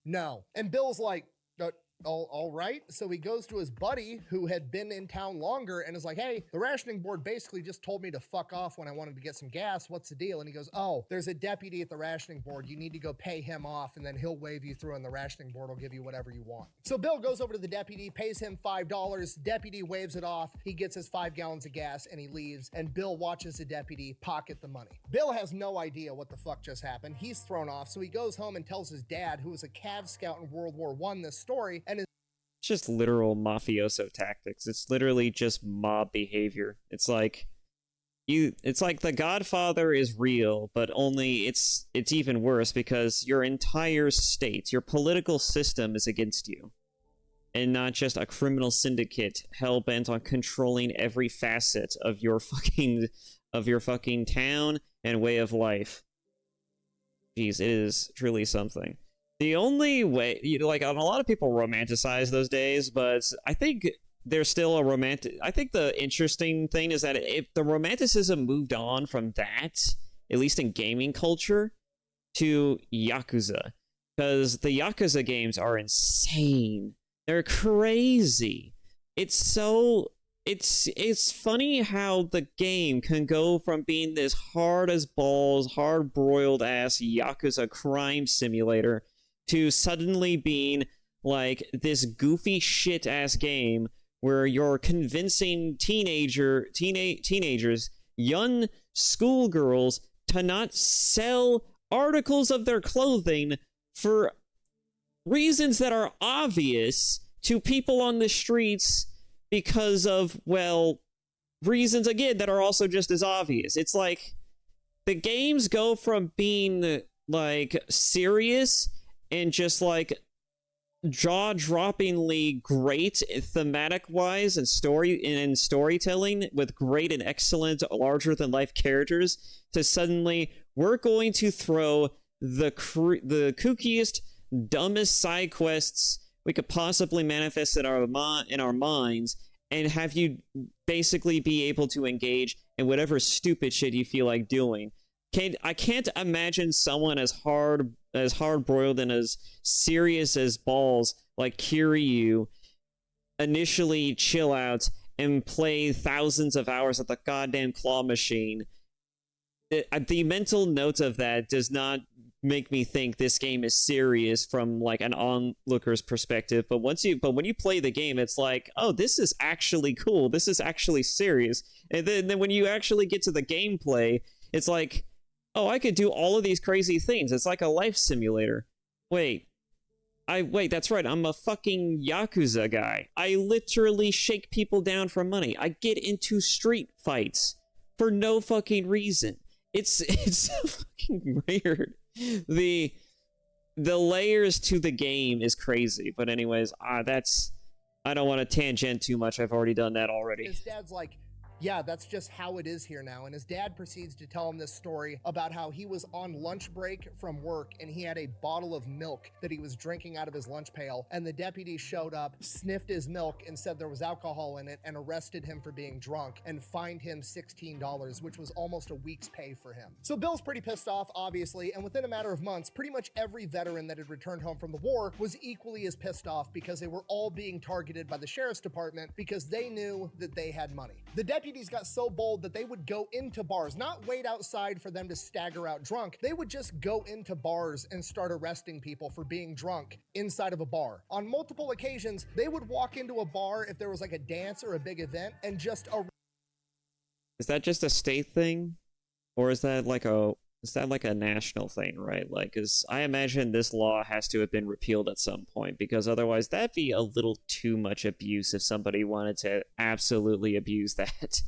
no. And Bill's like, all right. So he goes to his buddy who had been in town longer and is like, hey, the rationing board basically just told me to fuck off when I wanted to get some gas. What's the deal? And he goes, oh, there's a deputy at the rationing board. You need to go pay him off and then he'll wave you through and the rationing board will give you whatever you want. So Bill goes over to the deputy, pays him $5. Deputy waves it off. He gets his 5 gallons of gas and he leaves. And Bill watches the deputy pocket the money. Bill has no idea what the fuck just happened. He's thrown off. So he goes home and tells his dad, who was a Cav scout in World War I, this story. And It's just literal mafioso tactics. It's literally just mob behavior. It's like The Godfather is real, but only it's even worse because your entire state, your political system is against you. And not just a criminal syndicate hell-bent on controlling every facet of your fucking town and way of life. Jeez, it is truly something. The only way, a lot of people romanticize those days, but I think there's still a I think the interesting thing is that if the romanticism moved on from that, at least in gaming culture, to Yakuza. Because the Yakuza games are insane. They're crazy. It's funny how the game can go from being this hard as balls, hard-broiled ass Yakuza crime simulator to suddenly being like this goofy shit ass game where you're convincing teenagers, young schoolgirls, to not sell articles of their clothing for reasons that are obvious to people on the streets because of, well, reasons, again, that are also just as obvious. It's like the games go from being, like, serious and just, like, jaw-droppingly great thematic-wise and storytelling with great and excellent larger-than-life characters to suddenly we're going to throw the kookiest, dumbest side quests we could possibly manifest in our minds and have you basically be able to engage in whatever stupid shit you feel like doing. I can't imagine someone as hard-boiled and as serious as balls like Kiryu initially chill out and play thousands of hours at the goddamn claw machine. The mental note of that does not make me think this game is serious from like an onlooker's perspective. But when you play the game, it's like, oh, this is actually cool. This is actually serious. And then when you actually get to the gameplay, it's like, oh, I could do all of these crazy things. It's like a life simulator. Wait, that's right. I'm a fucking Yakuza guy. I literally shake people down for money. I get into street fights for no fucking reason. It's so fucking weird. The layers to the game is crazy. But anyways, I don't want to tangent too much. I've already done that already. His dad's like, yeah, that's just how it is here now. And his dad proceeds to tell him this story about how he was on lunch break from work and he had a bottle of milk that he was drinking out of his lunch pail. And the deputy showed up, sniffed his milk and said there was alcohol in it and arrested him for being drunk and fined him $16, which was almost a week's pay for him. So Bill's pretty pissed off, obviously. And within a matter of months, pretty much every veteran that had returned home from the war was equally as pissed off because they were all being targeted by the sheriff's department because they knew that they had money. The deputies got so bold that they would go into bars, not wait outside for them to stagger out drunk. They would just go into bars and start arresting people for being drunk inside of a bar. On multiple occasions, they would walk into a bar if there was like a dance or a big event and just Is that just a state thing? Or is that like a national thing, right? Like, cause I imagine this law has to have been repealed at some point, because otherwise that'd be a little too much abuse if somebody wanted to absolutely abuse that.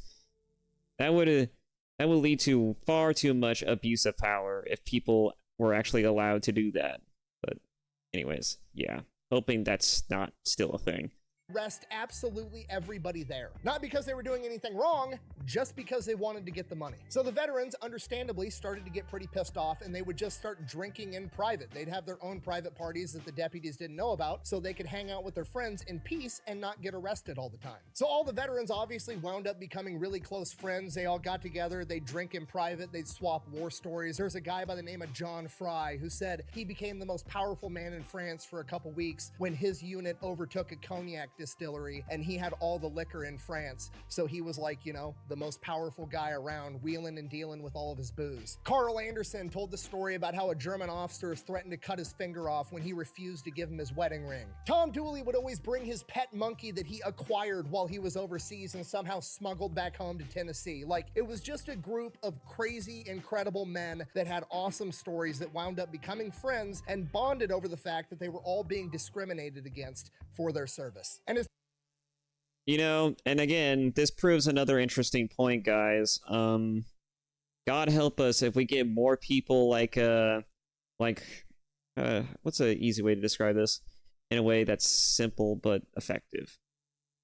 That would lead to far too much abuse of power if people were actually allowed to do that. But anyways, yeah. Hoping that's not still a thing. arrest absolutely everybody there. Not because they were doing anything wrong, just because they wanted to get the money. So the veterans understandably started to get pretty pissed off and they would just start drinking in private. They'd have their own private parties that the deputies didn't know about so they could hang out with their friends in peace and not get arrested all the time. So all the veterans obviously wound up becoming really close friends. They all got together, they'd drink in private, they'd swap war stories. There's a guy by the name of John Fry who said he became the most powerful man in France for a couple weeks when his unit overtook a cognac distillery and he had all the liquor in France. So he was like, you know, the most powerful guy around, wheeling and dealing with all of his booze. Carl Anderson told the story about how a German officer threatened to cut his finger off when he refused to give him his wedding ring. Tom Dooley would always bring his pet monkey that he acquired while he was overseas and somehow smuggled back home to Tennessee. Like, it was just a group of crazy, incredible men that had awesome stories that wound up becoming friends and bonded over the fact that they were all being discriminated against for their service. And you know, and again, this proves another interesting point, guys. God help us if we get more people like what's an easy way to describe this in a way that's simple but effective?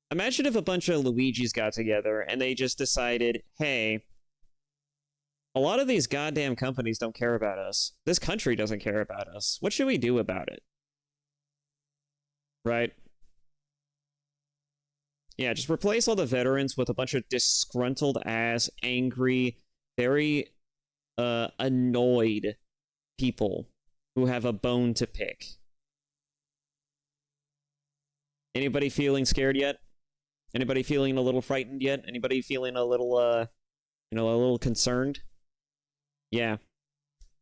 Imagine if a bunch of Luigis got together and they just decided, hey, a lot of these goddamn companies don't care about us. This country doesn't care about us. What should we do about it? Right? Yeah, just replace all the veterans with a bunch of disgruntled ass, angry, very annoyed people who have a bone to pick. Anybody feeling scared yet? Anybody feeling a little frightened yet? Anybody feeling a little a little concerned? Yeah.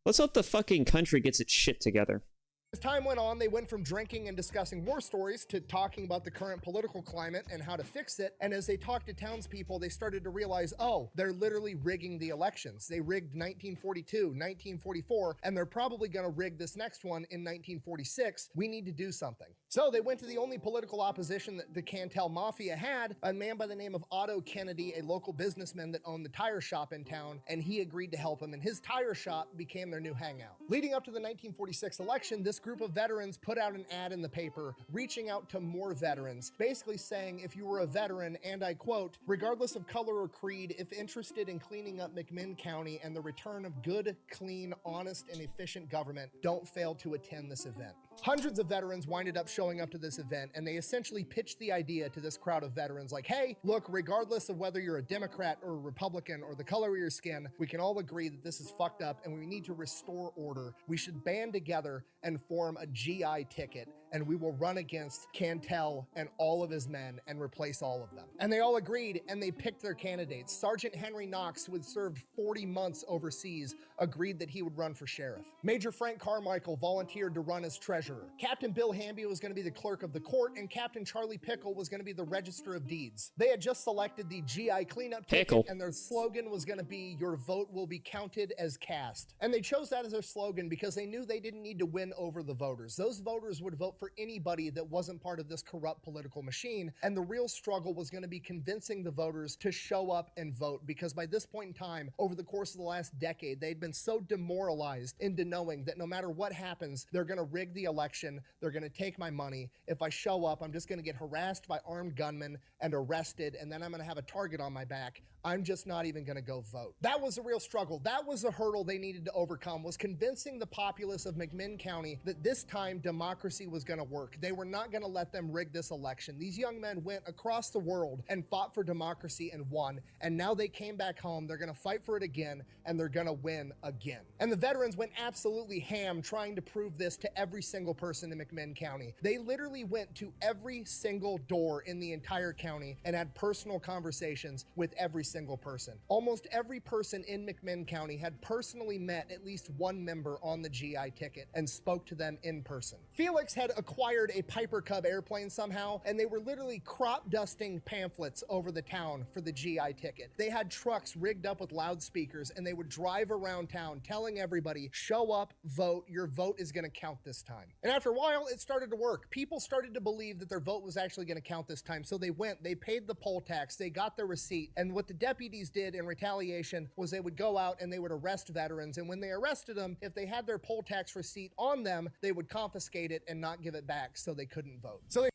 Let's hope the fucking country gets its shit together. As time went on, they went from drinking and discussing war stories to talking about the current political climate and how to fix it. And as they talked to townspeople, they started to realize, oh, they're literally rigging the elections. They rigged 1942, 1944, and they're probably going to rig this next one in 1946. We need to do something. So they went to the only political opposition that the Cantel Mafia had, a man by the name of Otto Kennedy, a local businessman that owned the tire shop in town, and he agreed to help him, and his tire shop became their new hangout. Leading up to the 1946 election, this group of veterans put out an ad in the paper reaching out to more veterans, basically saying if you were a veteran, and I quote, regardless of color or creed, if interested in cleaning up McMinn County and the return of good, clean, honest, and efficient government, don't fail to attend this event. Hundreds of veterans winded up showing up to this event, and they essentially pitched the idea to this crowd of veterans like, hey, look, regardless of whether you're a Democrat or a Republican or the color of your skin, we can all agree that this is fucked up and we need to restore order. We should band together and form a GI ticket, and we will run against Cantel and all of his men and replace all of them. And they all agreed, and they picked their candidates. Sergeant Henry Knox, who had served 40 months overseas, agreed that he would run for sheriff. Major Frank Carmichael volunteered to run as treasurer. Captain Bill Hamby was going to be the clerk of the court, and Captain Charlie Pickle was going to be the register of deeds. They had just selected the GI cleanup ticket, and their slogan was going to be, your vote will be counted as cast. And they chose that as their slogan because they knew they didn't need to win over the voters. Those voters would vote for anybody that wasn't part of this corrupt political machine, and the real struggle was going to be convincing the voters to show up and vote, because by this point in time, over the course of the last decade, they'd been so demoralized into knowing that no matter what happens, they're going to rig the election, they're going to take my money. If I show up, I'm just going to get harassed by armed gunmen and arrested, and then I'm going to have a target on my back. I'm just not even going to go vote. That was a real struggle. That was a hurdle they needed to overcome, was convincing the populace of McMinn County that this time democracy was going to work. They were not going to let them rig this election. These young men went across the world and fought for democracy and won, and now they came back home. They're going to fight for it again, and they're going to win again. And the veterans went absolutely ham trying to prove this to every single person in McMinn County. They literally went to every single door in the entire county and had personal conversations with every single person. Almost every person in McMinn County had personally met at least one member on the GI ticket and spoke to them in person. Felix had acquired a Piper Cub airplane somehow, and they were literally crop dusting pamphlets over the town for the GI ticket. They had trucks rigged up with loudspeakers, and they would drive around town telling everybody, show up, vote, your vote is going to count this time. And after a while, it started to work. People started to believe that their vote was actually going to count this time, so they went, they paid the poll tax, they got their receipt, and what the deputies did in retaliation was they would go out and they would arrest veterans, and when they arrested them, if they had their poll tax receipt on them, they would confiscate it and not give it back so they couldn't vote. So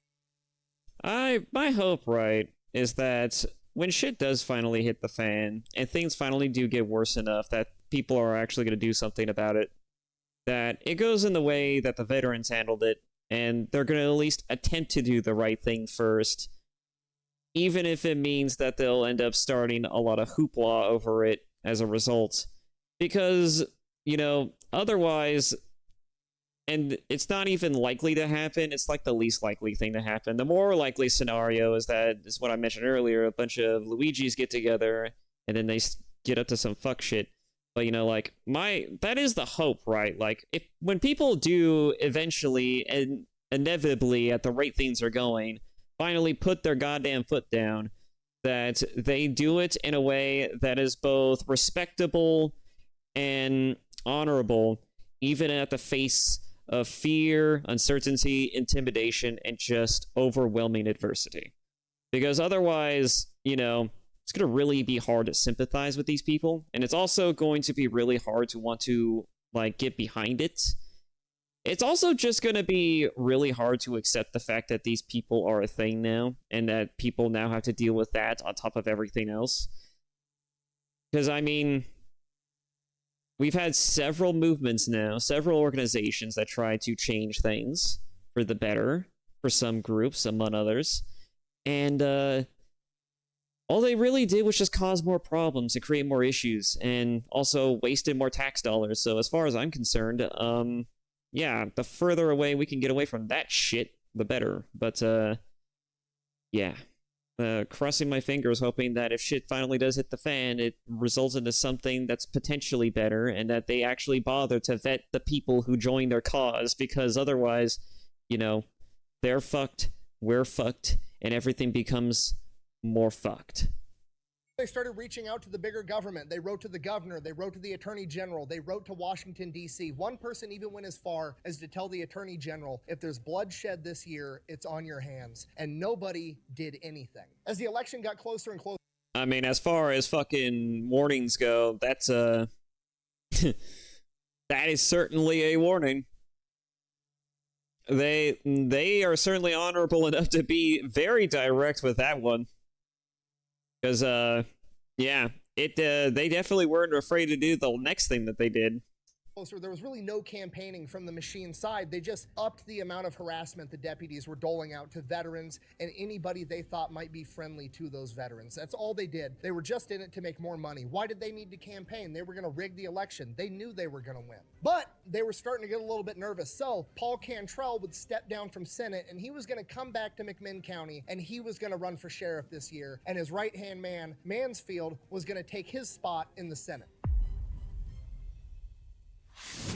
my hope, right, is that when shit does finally hit the fan and things finally do get worse enough that people are actually going to do something about it, that it goes in the way that the veterans handled it, and they're going to at least attempt to do the right thing first, even if it means that they'll end up starting a lot of hoopla over it as a result. Because, you know, otherwise, and it's not even likely to happen, it's like the least likely thing to happen. The more likely scenario is that, is what I mentioned earlier, a bunch of Luigis get together, and then they get up to some fuck shit. But, you know, like, that is the hope, right? Like, when people do eventually, and inevitably, at the rate things are going, finally put their goddamn foot down, that they do it in a way that is both respectable and honorable, even at the face of fear, uncertainty, intimidation, and just overwhelming adversity. Because otherwise, you know, it's going to really be hard to sympathize with these people, and it's also going to be really hard to want to, like, get behind it. It's also just going to be really hard to accept the fact that these people are a thing now, and that people now have to deal with that on top of everything else. Because, I mean, we've had several movements now, several organizations that try to change things for the better, for some groups, among others, and all they really did was just cause more problems and create more issues, and also wasted more tax dollars. So as far as I'm concerned, yeah, the further away we can get away from that shit, the better. But, yeah. Crossing my fingers, hoping that if shit finally does hit the fan, it results into something that's potentially better, and that they actually bother to vet the people who join their cause, because otherwise, you know, they're fucked, we're fucked, and everything becomes more fucked. they started reaching out to the bigger government. They wrote to the governor, they wrote to the attorney general, they wrote to Washington, D.C. One person even went as far as to tell the attorney general, if there's bloodshed this year, it's on your hands. And nobody did anything. As the election got closer and closer, I mean, as far as fucking warnings go, that's that is certainly a warning. they are certainly honorable enough to be very direct with that one. Because yeah, they definitely weren't afraid to do the next thing that they did. There was really no campaigning from the machine side. They just upped the amount of harassment the deputies were doling out to veterans and anybody they thought might be friendly to those veterans. That's all they did. They were just in it to make more money. Why did they need to campaign? They were going to rig the election. They knew they were going to win. But they were starting to get a little bit nervous. So Paul Cantrell would step down from Senate and he was going to come back to McMinn County and he was going to run for sheriff this year. And his right-hand man, Mansfield, was going to take his spot in the Senate.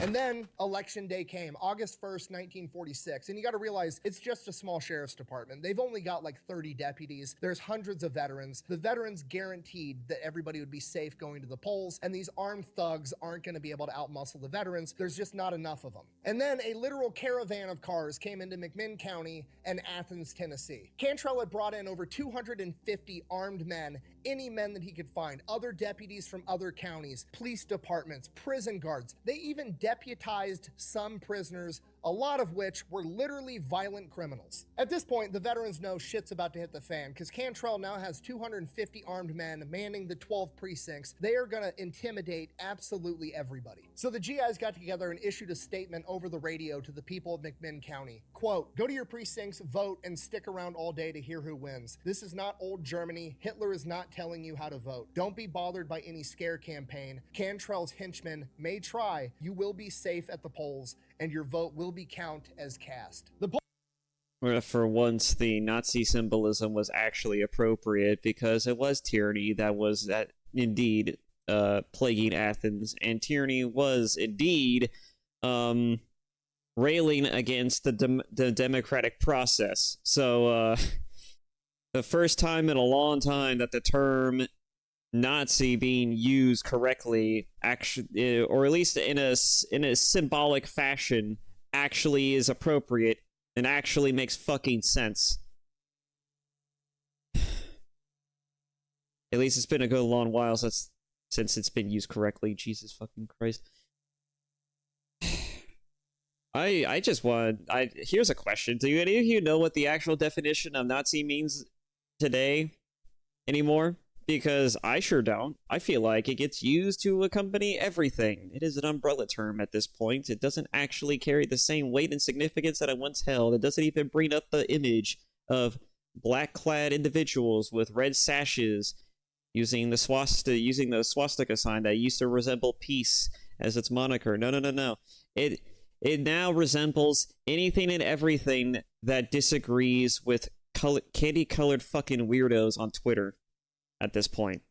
And then election day came, August 1st, 1946. And you got to realize it's just a small sheriff's department. They've only got like 30 deputies. There's hundreds of veterans. The veterans guaranteed that everybody would be safe going to the polls. And these armed thugs aren't going to be able to outmuscle the veterans. There's just not enough of them. And then a literal caravan of cars came into McMinn County and Athens, Tennessee. Cantrell had brought in over 250 armed men, any men that he could find, other deputies from other counties, police departments, prison guards. They even deputized some prisoners, a lot of which were literally violent criminals. At this point, the veterans know shit's about to hit the fan because Cantrell now has 250 armed men manning the 12 precincts. They are gonna intimidate absolutely everybody. So the GIs got together and issued a statement over the radio to the people of McMinn County. Quote, "Go to your precincts, vote, and stick around all day to hear who wins. This is not old Germany. Hitler is not telling you how to vote. Don't be bothered by any scare campaign. Cantrell's henchmen may try. You will be safe at the polls, and your vote will be counted as cast." For once, the Nazi symbolism was actually appropriate because it was tyranny that was indeed plaguing Athens, and tyranny was indeed railing against the democratic process. So the first time in a long time that the term Nazi being used correctly, actually, or at least in a symbolic fashion, actually is appropriate and actually makes fucking sense. At least it's been a good long while since it's been used correctly. Jesus fucking Christ. I just want here's a question. Do any of you know what the actual definition of Nazi means today anymore? Because I sure don't. I feel like it gets used to accompany everything. It is an umbrella term at this point. It doesn't actually carry the same weight and significance that it once held. It doesn't even bring up the image of black-clad individuals with red sashes using the swastika sign that used to resemble peace as its moniker. No. It now resembles anything and everything that disagrees with candy-colored fucking weirdos on Twitter. At this point.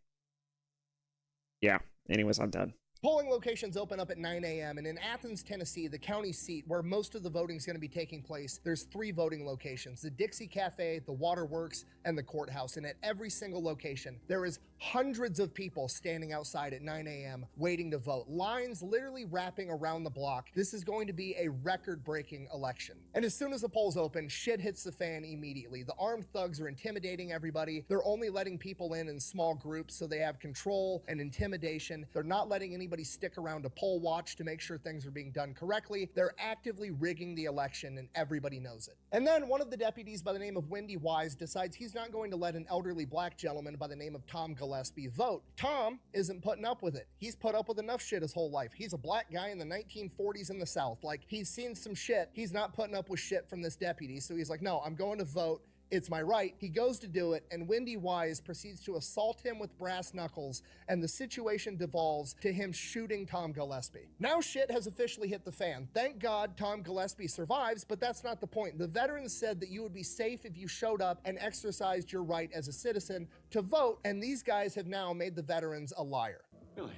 Yeah. Anyways, I'm done. Polling locations open up at 9 a.m. and in Athens, Tennessee, the county seat where most of the voting is going to be taking place, there's 3 voting locations: the Dixie Cafe, the Waterworks, and the courthouse. And at every single location, there is hundreds of people standing outside at 9 a.m. waiting to vote. Lines literally wrapping around the block. This is going to be a record-breaking election. And as soon as the polls open, shit hits the fan immediately. The armed thugs are intimidating everybody. They're only letting people in small groups, so they have control and intimidation. They're not letting anybody stick around to poll watch to make sure things are being done correctly. They're actively rigging the election and everybody knows it. And then one of the deputies by the name of Wendy Wise decides he's not going to let an elderly black gentleman by the name of Tom Gillespie vote. Tom isn't putting up with it. He's put up with enough shit his whole life. He's a black guy in the 1940s in the South. Like, he's seen some shit. He's not putting up with shit from this deputy. So he's like, no, I'm going to vote. It's my right. He goes to do it, and Wendy Wise proceeds to assault him with brass knuckles, and the situation devolves to him shooting Tom Gillespie. Now shit has officially hit the fan. Thank God Tom Gillespie survives, but that's not the point. The veterans said that you would be safe if you showed up and exercised your right as a citizen to vote, and these guys have now made the veterans a liar. Really?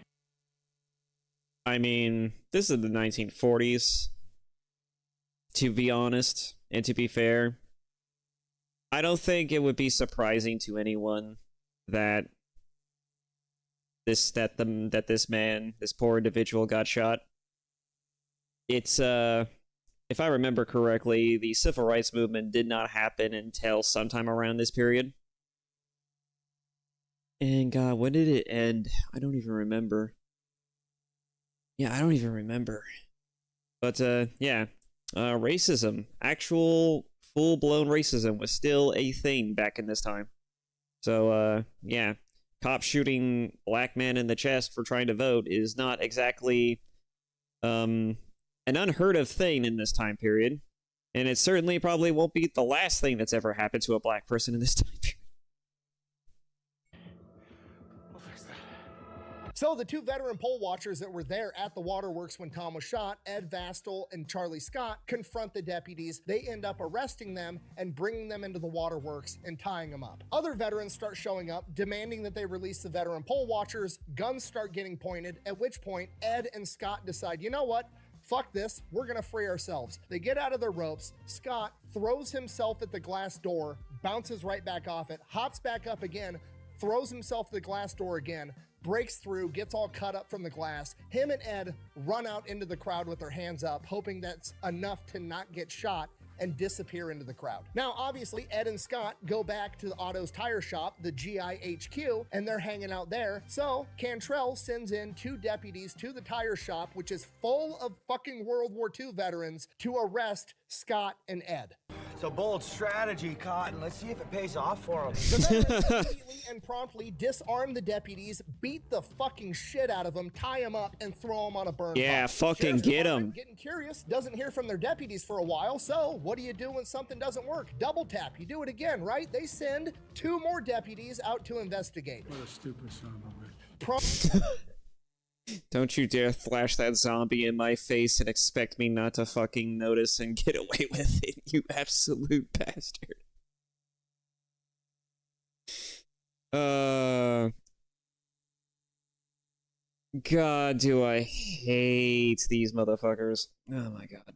I mean, this is the 1940s, to be honest, and to be fair. I don't think it would be surprising to anyone that this poor individual got shot. It's if I remember correctly, the civil rights movement did not happen until sometime around this period. And God, when did it end? I don't even remember. Yeah, I don't even remember. But yeah. racism, actual full-blown racism was still a thing back in this time. So, yeah, cops shooting black men in the chest for trying to vote is not exactly an unheard of thing in this time period. And it certainly probably won't be the last thing that's ever happened to a black person in this time period. We'll fix that. So the two veteran poll watchers that were there at the waterworks when Tom was shot, Ed Vastel and Charlie Scott, confront the deputies. They end up arresting them and bringing them into the waterworks and tying them up. Other veterans start showing up, demanding that they release the veteran poll watchers. Guns start getting pointed, at which point Ed and Scott decide, you know what? Fuck this, we're gonna free ourselves. They get out of their ropes. Scott throws himself at the glass door, bounces right back off it, hops back up again, throws himself at the glass door again, breaks through, gets all cut up from the glass. Him and Ed run out into the crowd with their hands up, hoping that's enough to not get shot, and disappear into the crowd. Now, obviously, Ed and Scott go back to the Otto's tire shop, the GIHQ, and they're hanging out there. So Cantrell sends in two deputies to the tire shop, which is full of fucking World War II veterans, to arrest Scott and Ed. It's a bold strategy, Cotton. Let's see if it pays off for them. The veterans immediately and promptly disarm the deputies, beat the fucking shit out of them, tie them up, and throw them on a burn Yeah, pile. fucking Sheriff's get Department, 'em. Getting curious, doesn't hear from their deputies for a while, so what do you do when something doesn't work? Double tap. You do it again, right? They send two more deputies out to investigate. What a stupid son of a bitch. Prom- Don't you dare flash that zombie in my face and expect me not to fucking notice and get away with it, you absolute bastard. God, do I hate these motherfuckers. Oh my god.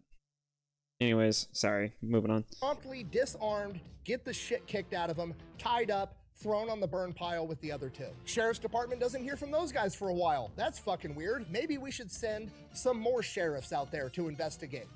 Anyways, sorry, moving on. promptly disarmed, get the shit kicked out of them, tied up, thrown on the burn pile with the other two. Sheriff's Department doesn't hear from those guys for a while. That's fucking weird. Maybe we should send some more sheriffs out there to investigate.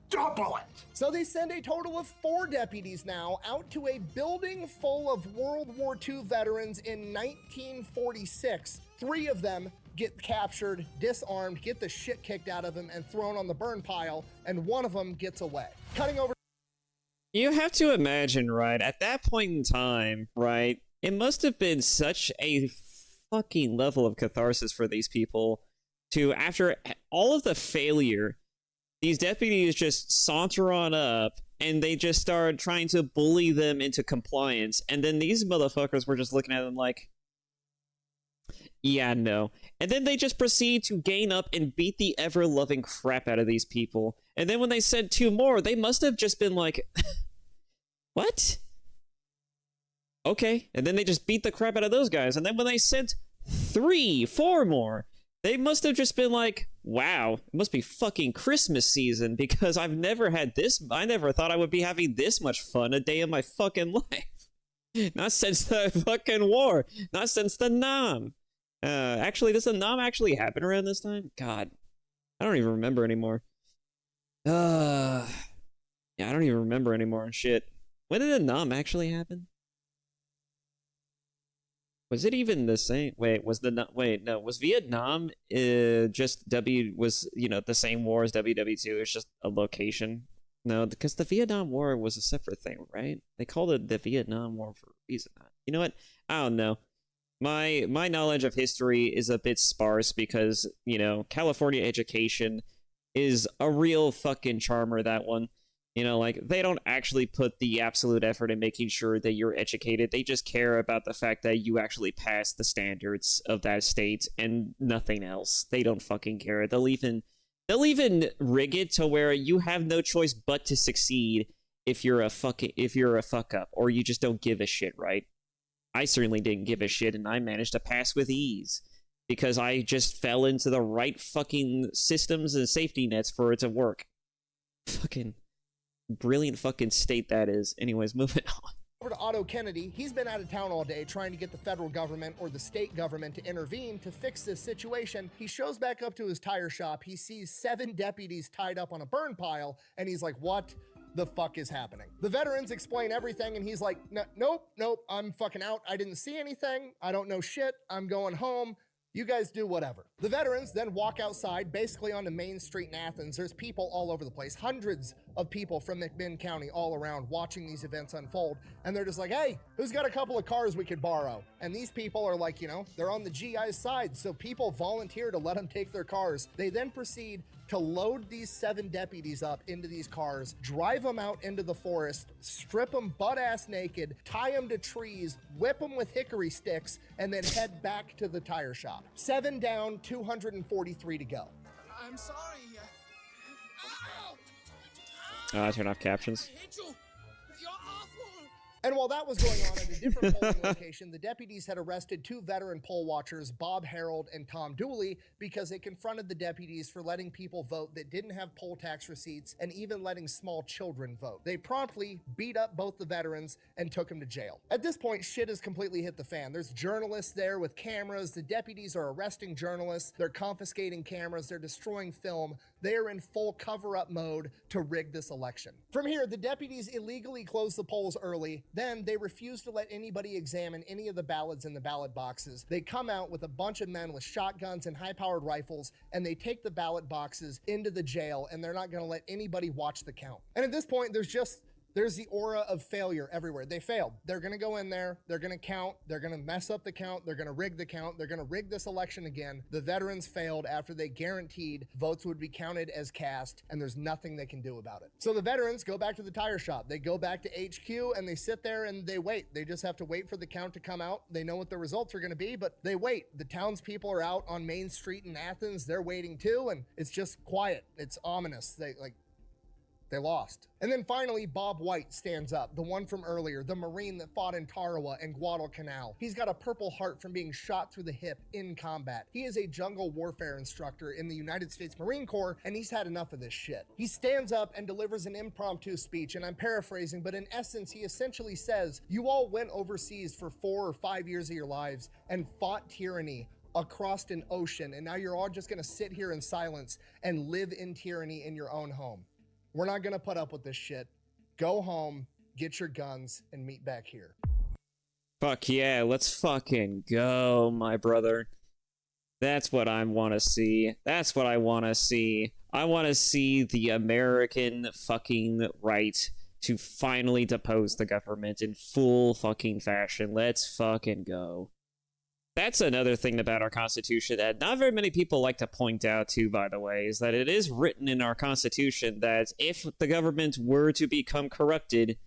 Double it! So they send a total of 4 deputies now out to a building full of World War II veterans in 1946. 3 of them get captured, disarmed, get the shit kicked out of them, and thrown on the burn pile, and one of them gets away. Cutting over. You have to imagine, right, at that point in time, right, it must have been such a fucking level of catharsis for these people to, after all of the failure, these deputies just saunter on up and they just start trying to bully them into compliance. And then these motherfuckers were just looking at them like, yeah, no. And then they just proceed to gain up and beat the ever-loving crap out of these people. And then when they sent 2 more, they must have just been like, what? Okay. And then they just beat the crap out of those guys. And then when they sent 3, 4 more, they must have just been like, wow, it must be fucking Christmas season because I've never had this. I never thought I would be having this much fun a day in my fucking life. Not since the fucking war. Not since the Nam. Actually, does the Nam actually happen around this time? God, I don't even remember anymore. Yeah, I don't even remember anymore. Shit. When did the Nam actually happen? Was it even the same? Wait, was Vietnam just the same war as WW2? It's just a location. No, because the Vietnam War was a separate thing, right? They called it the Vietnam War for a reason. You know what? I don't know. My knowledge of history is a bit sparse because, California education is a real fucking charmer, that one. They don't actually put the absolute effort in making sure that you're educated. They just care about the fact that you actually pass the standards of that state and nothing else. They don't fucking care. They'll even rig it to where you have no choice but to succeed if you're a fuck up or you just don't give a shit, right? I certainly didn't give a shit and I managed to pass with ease because I just fell into the right fucking systems and safety nets for it to work. Fucking brilliant fucking state that is. Anyways, moving on. Over to Otto Kennedy. He's been out of town all day trying to get the federal government or the state government to intervene to fix this situation. He shows back up to his tire shop. He sees 7 deputies tied up on a burn pile, and he's like, what the fuck is happening? The veterans explain everything, and he's like, nope, I'm fucking out. I didn't see anything. I don't know shit. I'm going home. You guys do whatever. The veterans then walk outside, basically onto Main Street in Athens. There's people all over the place, hundreds of people from McMinn County all around watching these events unfold. And they're just like, hey, who's got a couple of cars we could borrow? And these people are like, you know, they're on the GI's side. So people volunteer to let them take their cars. They then proceed to load these 7 deputies up into these cars, drive them out into the forest, strip them butt-ass naked, tie them to trees, whip them with hickory sticks, and then head back to the tire shop. 7 down, 243 to go. I'm sorry. I turn off captions. I hate you. You're awful. And while that was going on at a different polling location, the deputies had arrested 2 veteran poll watchers, Bob Harold and Tom Dooley, because they confronted the deputies for letting people vote that didn't have poll tax receipts and even letting small children vote. They promptly beat up both the veterans and took them to jail. At this point, shit has completely hit the fan. There's journalists there with cameras. The deputies are arresting journalists. They're confiscating cameras. They're destroying film. They are in full cover-up mode to rig this election. From here, the deputies illegally close the polls early. Then they refuse to let anybody examine any of the ballots in the ballot boxes. They come out with a bunch of men with shotguns and high-powered rifles, and they take the ballot boxes into the jail, and they're not going to let anybody watch the count. And at this point, there's the aura of failure everywhere. They failed. They're going to go in there. They're going to count. They're going to mess up the count. They're going to rig the count. They're going to rig this election again. The veterans failed after they guaranteed votes would be counted as cast, and there's nothing they can do about it. So the veterans go back to the tire shop. They go back to HQ, and they sit there and they wait. They just have to wait for the count to come out. They know what the results are going to be, but they wait. The townspeople are out on Main Street in Athens. They're waiting too, and it's just quiet. It's ominous. They lost. And then finally, Bob White stands up, the one from earlier, the Marine that fought in Tarawa and Guadalcanal. He's got a Purple Heart from being shot through the hip in combat. He is a jungle warfare instructor in the United States Marine Corps, and he's had enough of this shit. He stands up and delivers an impromptu speech, and I'm paraphrasing, but in essence, he essentially says, you all went overseas for 4 or 5 years of your lives and fought tyranny across an ocean, and now you're all just gonna sit here in silence and live in tyranny in your own home. We're not going to put up with this shit. Go home, get your guns, and meet back here. Fuck yeah, let's fucking go, my brother. That's what I want to see. That's what I want to see. I want to see the American fucking right to finally depose the government in full fucking fashion. Let's fucking go. That's another thing about our Constitution that not very many people like to point out to, by the way, is that it is written in our Constitution that if the government were to become corrupted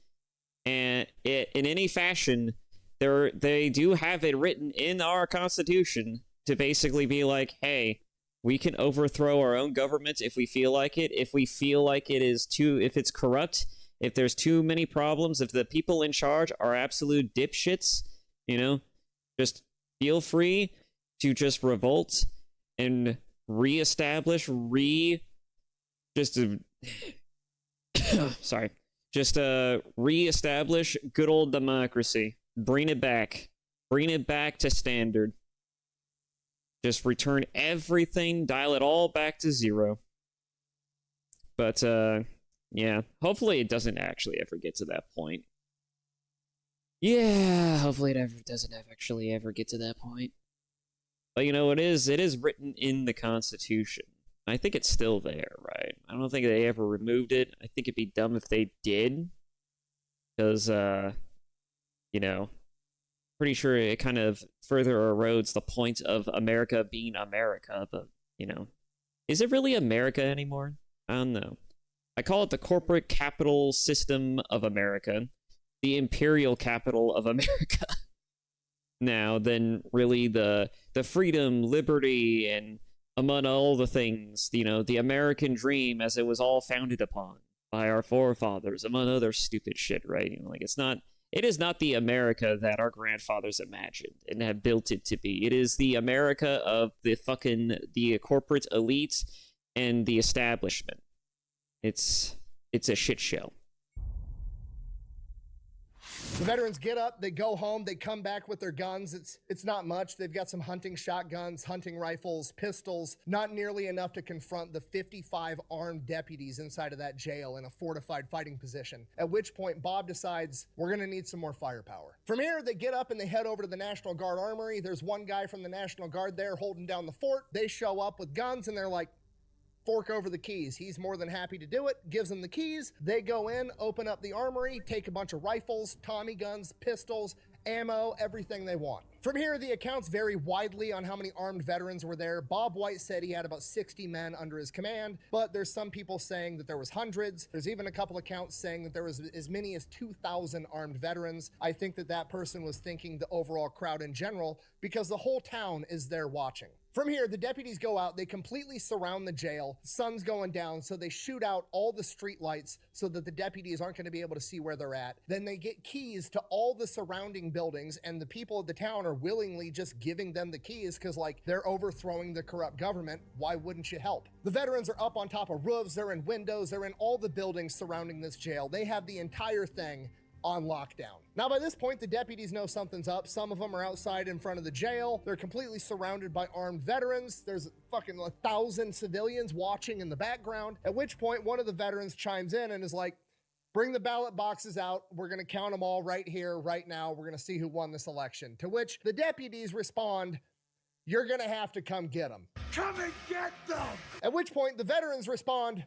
and in any fashion, they do have it written in our Constitution to basically be like, hey, we can overthrow our own government if we feel like it, if we feel like if it's corrupt, if there's too many problems, if the people in charge are absolute dipshits, you know, just feel free to just revolt and reestablish, reestablish good old democracy. Bring it back to standard. Just return everything, dial it all back to 0. But, yeah, hopefully it doesn't actually ever get to that point. Yeah, hopefully it doesn't actually ever get to that point. But, you know, it is written in the Constitution. I think it's still there, right? I don't think they ever removed it. I think it'd be dumb if they did. Because, you know, pretty sure it kind of further erodes the point of America being America. But, you know, is it really America anymore? I don't know. I call it the corporate capital system of America. The imperial capital of America now than really the freedom, liberty, and among all the things, you know, the American dream as it was all founded upon by our forefathers, among other stupid shit, right? You know, like it is not the America that our grandfathers imagined and have built it to be. It is the America of the corporate elite and the establishment. It's a shit show. The veterans get up, they go home, they come back with their guns. It's not much. They've got some hunting shotguns, hunting rifles, pistols, not nearly enough to confront the 55 armed deputies inside of that jail in a fortified fighting position. At which point, Bob decides, we're gonna need some more firepower. From here, they get up and they head over to the National Guard Armory. There's one guy from the National Guard there holding down the fort. They show up with guns and they're like, fork over the keys. He's more than happy to do it, gives them the keys. They go in, open up the armory, take a bunch of rifles, Tommy guns, pistols, ammo, everything they want. From here, the accounts vary widely on how many armed veterans were there. Bob White said he had about 60 men under his command, but there's some people saying that there was hundreds. There's even a couple accounts saying that there was as many as 2,000 armed veterans. I think that that person was thinking the overall crowd in general, because the whole town is there watching. From here, the deputies go out, they completely surround the jail, sun's going down, so they shoot out all the street lights so that the deputies aren't going to be able to see where they're at. Then they get keys to all the surrounding buildings, and the people of the town are willingly just giving them the keys because, like, they're overthrowing the corrupt government. Why wouldn't you help? The veterans are up on top of roofs, they're in windows, they're in all the buildings surrounding this jail. They have the entire thing on lockdown. Now, by this point, the deputies know something's up. Some of them are outside in front of the jail. They're completely surrounded by armed veterans. There's fucking 1,000 civilians watching in the background, at which point one of the veterans chimes in and is like, bring the ballot boxes out. We're gonna count them all right here, right now. We're gonna see who won this election. To which the deputies respond, you're gonna have to come get them. Come and get them! At which point the veterans respond,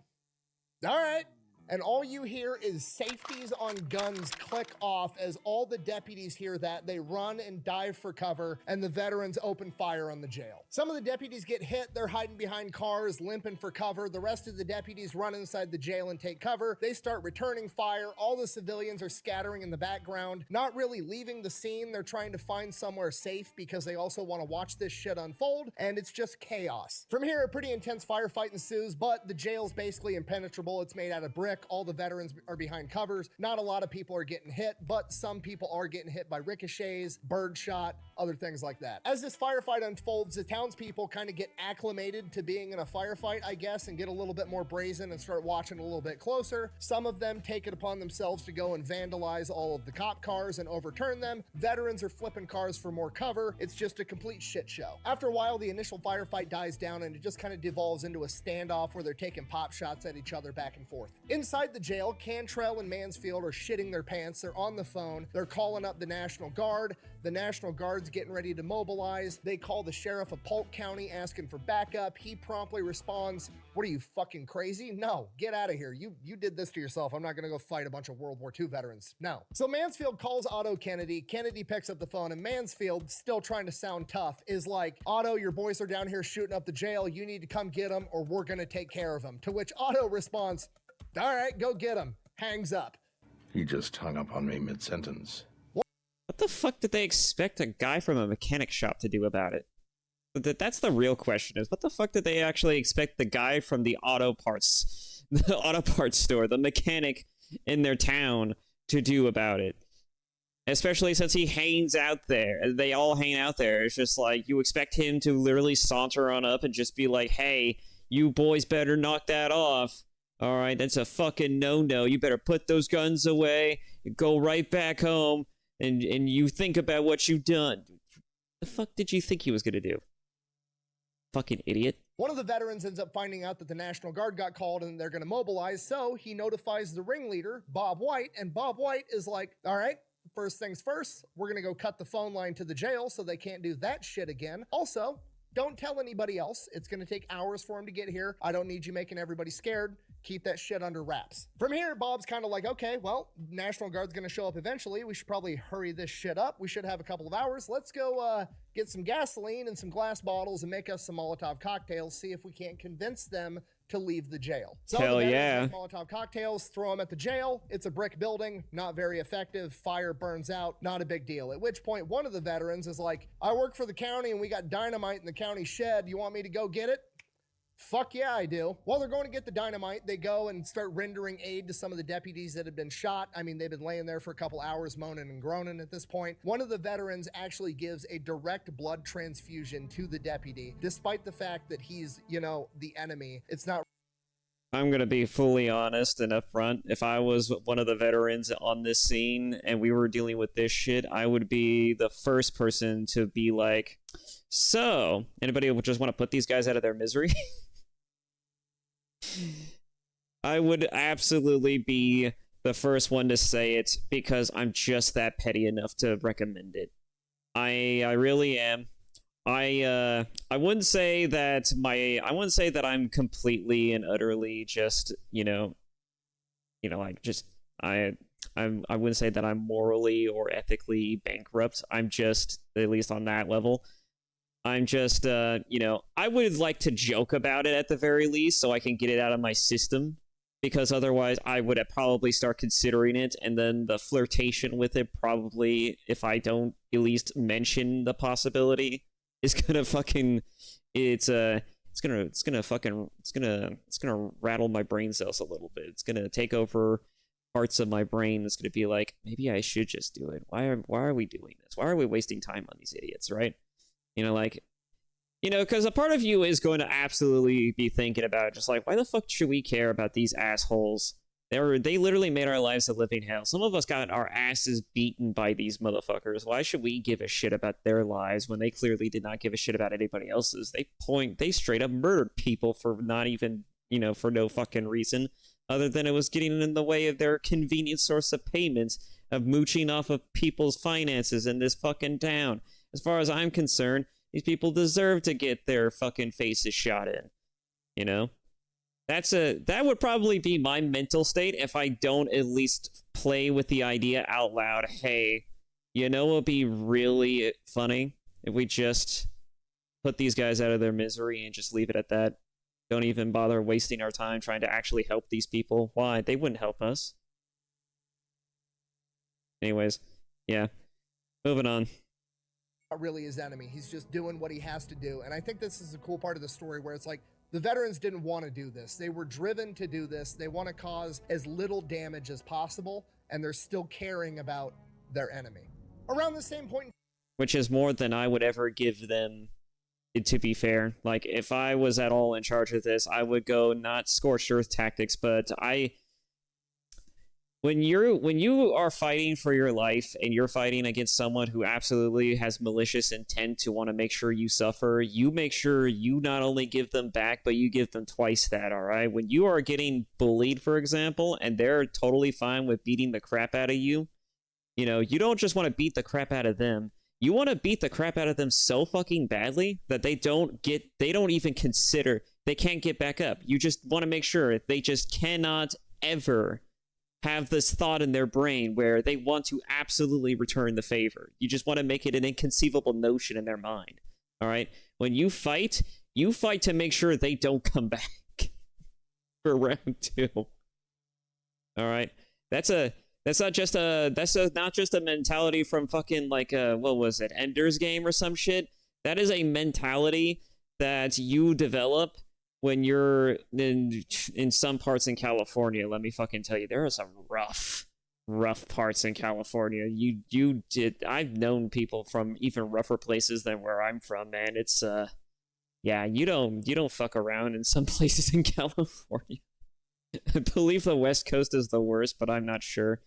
all right. And all you hear is safeties on guns click off as all the deputies hear that. They run and dive for cover, and the veterans open fire on the jail. Some of the deputies get hit. They're hiding behind cars, limping for cover. The rest of the deputies run inside the jail and take cover. They start returning fire. All the civilians are scattering in the background, not really leaving the scene. They're trying to find somewhere safe because they also want to watch this shit unfold, and it's just chaos. From here, a pretty intense firefight ensues, but the jail's basically impenetrable. It's made out of brick. All the veterans are behind covers. Not a lot of people are getting hit, but some people are getting hit by ricochets, birdshot, other things like that. As this firefight unfolds, the townspeople kind of get acclimated to being in a firefight, I guess, and get a little bit more brazen and start watching a little bit closer. Some of them take it upon themselves to go and vandalize all of the cop cars and overturn them. Veterans are flipping cars for more cover. It's just a complete shit show. After a while, the initial firefight dies down and it just kind of devolves into a standoff where they're taking pop shots at each other back and forth. Inside the jail, Cantrell and Mansfield are shitting their pants. They're on the phone. They're calling up the National Guard. The National Guard's getting ready to mobilize. They call the sheriff of Polk County asking for backup. He promptly responds, what are you, fucking crazy? No, get out of here. You did this to yourself. I'm not gonna go fight a bunch of World War II veterans. No. So Mansfield calls Otto Kennedy. Kennedy picks up the phone, and Mansfield, still trying to sound tough, is like, Otto, your boys are down here shooting up the jail. You need to come get them or we're gonna take care of them. To which Otto responds, all right, go get him. Hangs up. He just hung up on me mid-sentence. What the fuck did they expect a guy from a mechanic shop to do about it? That's the real question, is what the fuck did they actually expect the guy from the auto parts store, the mechanic in their town, to do about it? Especially since he hangs out there. They all hang out there. It's just like, you expect him to literally saunter on up and just be like, hey, you boys better knock that off. All right, that's a fucking no-no. You better put those guns away, go right back home, and you think about what you've done. The fuck did you think he was gonna do? Fucking idiot. One of the veterans ends up finding out that the National Guard got called and they're gonna mobilize, so he notifies the ringleader, Bob White, and Bob White is like, all right, first things first, we're gonna go cut the phone line to the jail so they can't do that shit again. Also, don't tell anybody else. It's gonna take hours for him to get here. I don't need you making everybody scared. Keep that shit under wraps. From here, Bob's kind of like, okay, well, National Guard's gonna show up eventually. We should probably hurry this shit up. We should have a couple of hours. Let's go get some gasoline and some glass bottles and make us some Molotov cocktails, see if we can't convince them to leave the jail. So Hell the veterans yeah. make Molotov cocktails, throw them at the jail. It's a brick building, not very effective. Fire burns out, not a big deal. At which point, one of the veterans is like, I work for the county and we got dynamite in the county shed. You want me to go get it? Fuck yeah, I do. While they're going to get the dynamite, they go and start rendering aid to some of the deputies that have been shot. I mean, they've been laying there for a couple hours moaning and groaning at this point. One of the veterans actually gives a direct blood transfusion to the deputy, despite the fact that he's, you know, the enemy. It's not I'm gonna be fully honest and upfront. If I was one of the veterans on this scene and we were dealing with this shit, I would be the first person to be like, so, anybody would just want to put these guys out of their misery? I would absolutely be the first one to say it because I'm just that petty enough to recommend it. I really am. I wouldn't say that I'm completely and utterly just, like just I wouldn't say that I'm morally or ethically bankrupt. I'm just, at least on that level, I'm just I would like to joke about it at the very least so I can get it out of my system, because otherwise I would probably start considering it, and then the flirtation with it probably, if I don't at least mention the possibility, is gonna fucking it's gonna rattle my brain cells a little bit. It's gonna take over parts of my brain. It's gonna be like, maybe I should just do it. Why are we doing this? Why are we wasting time on these idiots, right? Because a part of you is going to absolutely be thinking about just like, why the fuck should we care about these assholes? They literally made our lives a living hell. Some of us got our asses beaten by these motherfuckers. Why should we give a shit about their lives when they clearly did not give a shit about anybody else's? They straight up murdered people for not even, for no fucking reason other than it was getting in the way of their convenient source of payments, of mooching off of people's finances in this fucking town. As far as I'm concerned, these people deserve to get their fucking faces shot in, That would probably be my mental state if I don't at least play with the idea out loud. Hey, what would be really funny if we just put these guys out of their misery and just leave it at that? Don't even bother wasting our time trying to actually help these people. Why? They wouldn't help us. Anyways, yeah. Moving on. Not really his enemy. He's just doing what he has to do. And I think this is a cool part of the story where it's like, the veterans didn't want to do this. They were driven to do this. They want to cause as little damage as possible, and they're still caring about their enemy. Around the same point, which is more than I would ever give them, to be fair. Like, if I was at all in charge of this, I would go not scorched earth tactics, but when you are fighting for your life and you're fighting against someone who absolutely has malicious intent to want to make sure you suffer, you make sure you not only give them back, but you give them twice that, all right? When you are getting bullied, for example, and they're totally fine with beating the crap out of you, you don't just want to beat the crap out of them. You want to beat the crap out of them so fucking badly that they don't even consider, they can't get back up. You just want to make sure they just cannot ever have this thought in their brain where they want to absolutely return the favor. You just want to make it an inconceivable notion in their mind. All right? When you fight to make sure they don't come back for round 2. All right? That's not just a mentality from fucking like what was it? Ender's Game or some shit. That is a mentality that you develop when you're in some parts in California. Let me fucking tell you, there are some rough parts in California. I've known people from even rougher places than where I'm from, man. It's yeah, you don't fuck around in some places in California. I believe the West Coast is the worst, but I'm not sure.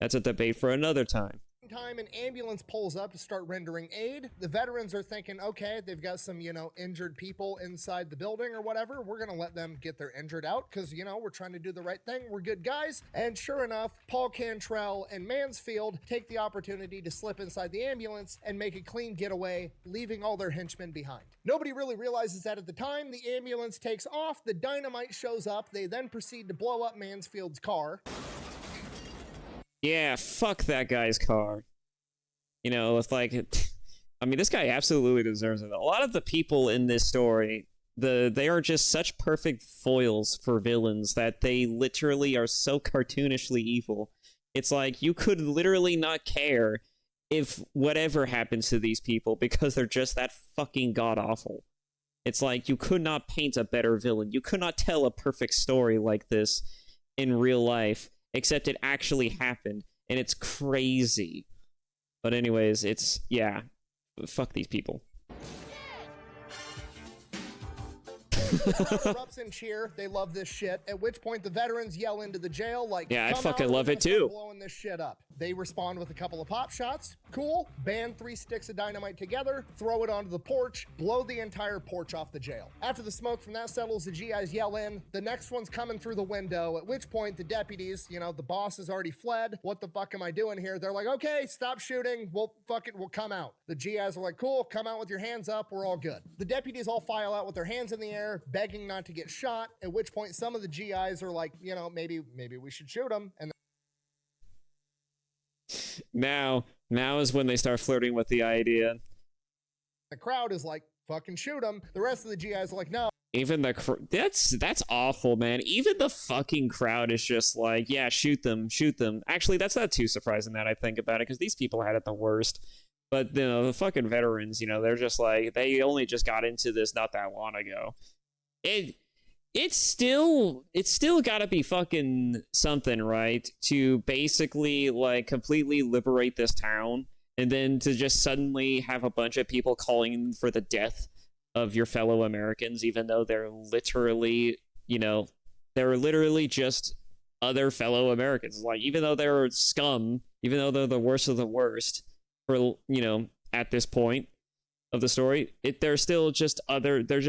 That's a debate for another time. Time an ambulance pulls up to start rendering aid. The veterans are thinking, okay, they've got some, injured people inside the building or whatever. We're going to let them get their injured out because, we're trying to do the right thing. We're good guys. And sure enough, Paul Cantrell and Mansfield take the opportunity to slip inside the ambulance and make a clean getaway, leaving all their henchmen behind. Nobody really realizes that at the time. The ambulance takes off. The dynamite shows up. They then proceed to blow up Mansfield's car. Yeah, fuck that guy's car. It's like, I mean, this guy absolutely deserves it. A lot of the people in this story, they are just such perfect foils for villains that they literally are so cartoonishly evil. It's like, you could literally not care if whatever happens to these people because they're just that fucking god-awful. It's like, you could not paint a better villain. You could not tell a perfect story like this in real life. Except it actually happened, and it's crazy. But anyways, fuck these people. Erupts in cheer. They love this shit. At which point the veterans yell into the jail like, Yeah, I "Come fucking out, we're love gonna it start too." blowing this shit up. They respond with a couple of pop shots. Cool. Band 3 sticks of dynamite together, throw it onto the porch, blow the entire porch off the jail. After the smoke from that settles, the GIs yell in. The next one's coming through the window, at which point the deputies, you know, the boss has already fled. What the fuck am I doing here? They're like, okay, stop shooting. We'll come out. The GIs are like, cool, come out with your hands up. We're all good. The deputies all file out with their hands in the air, begging not to get shot, at which point some of the GIs are like, you know, maybe we should shoot them. And Now is when they start flirting with the idea. the crowd is like, fucking shoot them. The rest of the GIs are like, no. Even that's awful, man. Even the fucking crowd is just like, yeah, shoot them. Actually, that's not too surprising that I think about it, because these people had it the worst. But you know, the fucking veterans, you know, they're just like, they only just got into this not that long ago. It's still gotta be fucking something, right? To basically like completely liberate this town, and then to just suddenly have a bunch of people calling for the death of your fellow Americans, even though they're literally, you know, they're literally just other fellow Americans. Like, even though they're scum, even though they're the worst of the worst, for, you know, at this point of the story, they're still just other. They're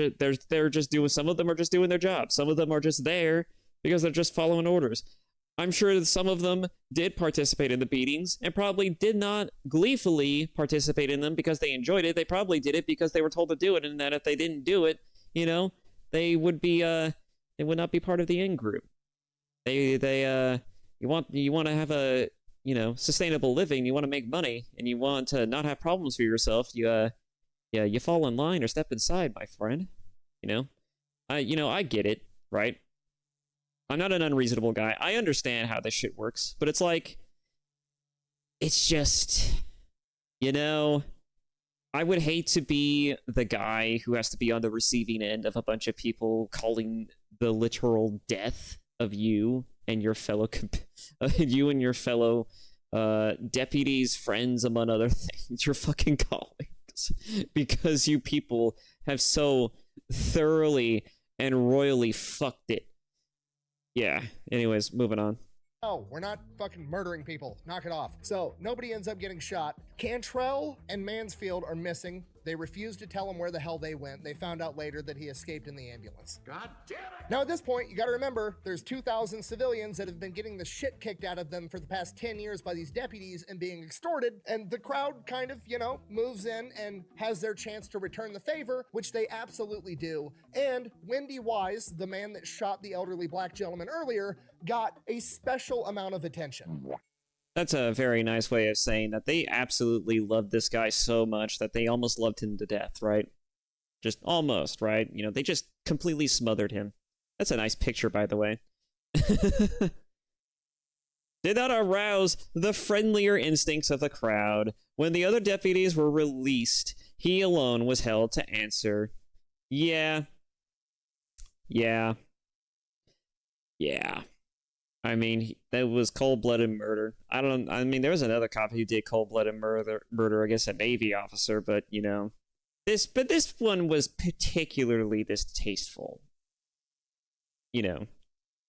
just doing. Some of them are just doing their job. Some of them are just there because they're just following orders. I'm sure that some of them did participate in the beatings and probably did not gleefully participate in them because they enjoyed it. They probably did it because they were told to do it, and that if they didn't do it, you know, they would not be part of the in group. You want to have a, you know, sustainable living, you want to make money, and you want to not have problems for yourself. You fall in line or step inside, my friend. I get it, right? I'm not an unreasonable guy. I understand how this shit works, but it's like, it's just, you know, I would hate to be the guy who has to be on the receiving end of a bunch of people calling the literal death of you and your fellow deputies, friends, among other things, your fucking colleagues, because you people have so thoroughly and royally fucked it. Yeah, anyways, moving on. Oh, we're not fucking murdering people. Knock it off. So, nobody ends up getting shot. Cantrell and Mansfield are missing. They refused to tell him where the hell they went. They found out later that he escaped in the ambulance. God damn it! Now, at this point, you gotta remember, there's 2,000 civilians that have been getting the shit kicked out of them for the past 10 years by these deputies and being extorted, and the crowd kind of, you know, moves in and has their chance to return the favor, which they absolutely do. And Wendy Wise, the man that shot the elderly black gentleman earlier, got a special amount of attention. That's a very nice way of saying that they absolutely loved this guy so much that they almost loved him to death, right? Just almost, right? You know, they just completely smothered him. That's a nice picture, by the way. Did not arouse the friendlier instincts of the crowd. When the other deputies were released, he alone was held to answer. Yeah. I mean, that was cold-blooded murder. I mean, there was another cop who did cold-blooded murder, I guess a Navy officer, but, you know, this one was particularly distasteful. You know,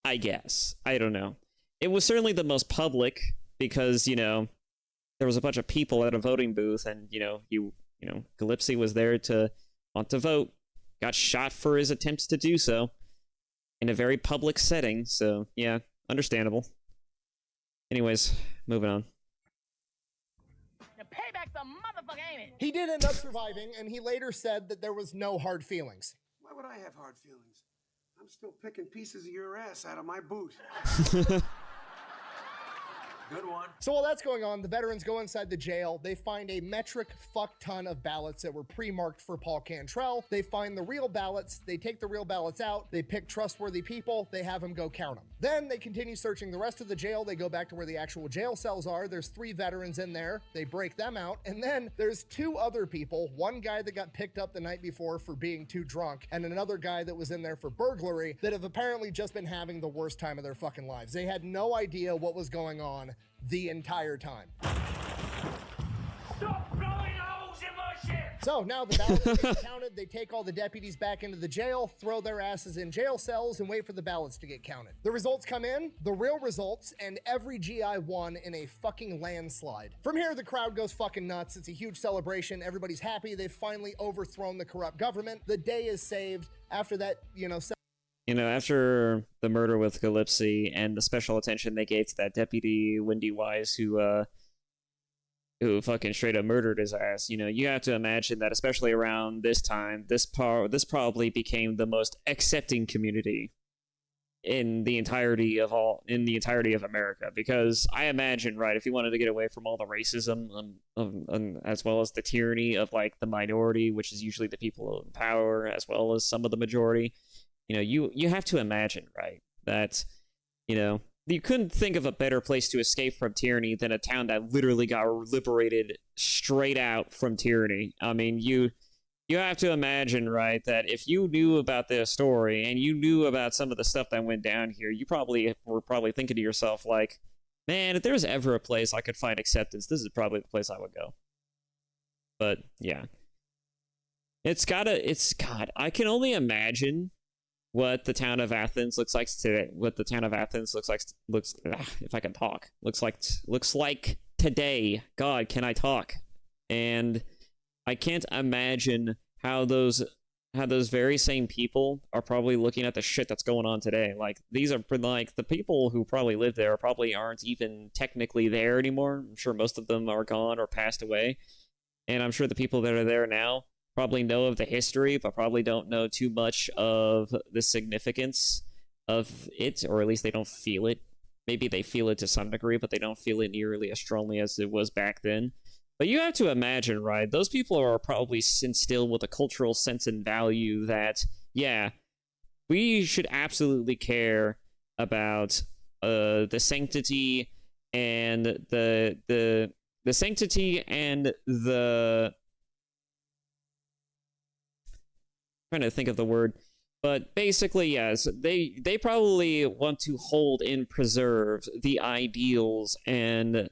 I guess. I don't know. It was certainly the most public because, you know, there was a bunch of people at a voting booth, and, Gillespie was there to want to vote, got shot for his attempts to do so in a very public setting, so, yeah. Understandable. Anyways, moving on. The payback's a motherfucker, ain't it? He did end up surviving, and he later said that there was no hard feelings. Why would I have hard feelings? I'm still picking pieces of your ass out of my boot. Good one. So while that's going on, the veterans go inside the jail. They find a metric fuck ton of ballots that were pre-marked for Paul Cantrell. They find the real ballots. They take the real ballots out. They pick trustworthy people. They have them go count them. Then they continue searching the rest of the jail. They go back to where the actual jail cells are. There's 3 veterans in there. They break them out. And then there's 2 other people. One guy that got picked up the night before for being too drunk, and another guy that was in there for burglary, that have apparently just been having the worst time of their fucking lives. They had no idea what was going on the entire time. Stop blowing holes in my shit! So now the ballots are getting counted. They take all the deputies back into the jail, throw their asses in jail cells, and wait for the ballots to get counted. The results come in, the real results, and every GI won in a fucking landslide. From here, the crowd goes fucking nuts. It's a huge celebration. Everybody's happy. They've finally overthrown the corrupt government. The day is saved. After that, after the murder with Calypsy and the special attention they gave to that deputy, Wendy Wise, who fucking straight up murdered his ass, you have to imagine that, especially around this time, this probably became the most accepting community in the entirety of America. Because I imagine, right, if you wanted to get away from all the racism as well as the tyranny of like the minority, which is usually the people in power, as well as some of the majority, you have to imagine, right, that you couldn't think of a better place to escape from tyranny than a town that literally got liberated straight out from tyranny. I mean, you have to imagine, right, that if you knew about this story and you knew about some of the stuff that went down here, you were probably thinking to yourself, like, man, if there's ever a place I could find acceptance, this is probably the place I would go. But yeah, God, I can only imagine what the town of Athens looks like today. What the town of Athens looks if I can talk, looks like today. God, can I talk? And I can't imagine how those very same people are probably looking at the shit that's going on today. Like, these are like the people who probably live there probably aren't even technically there anymore. I'm sure most of them are gone or passed away, and I'm sure the people that are there now probably know of the history, but probably don't know too much of the significance of it, or at least they don't feel it. Maybe they feel it to some degree, but they don't feel it nearly as strongly as it was back then. But you have to imagine, right, those people are probably instilled with a cultural sense and value that, yeah, we should absolutely care about the sanctity and the sanctity and the... trying to think of the word, but basically, yes, they probably want to hold and preserve the ideals and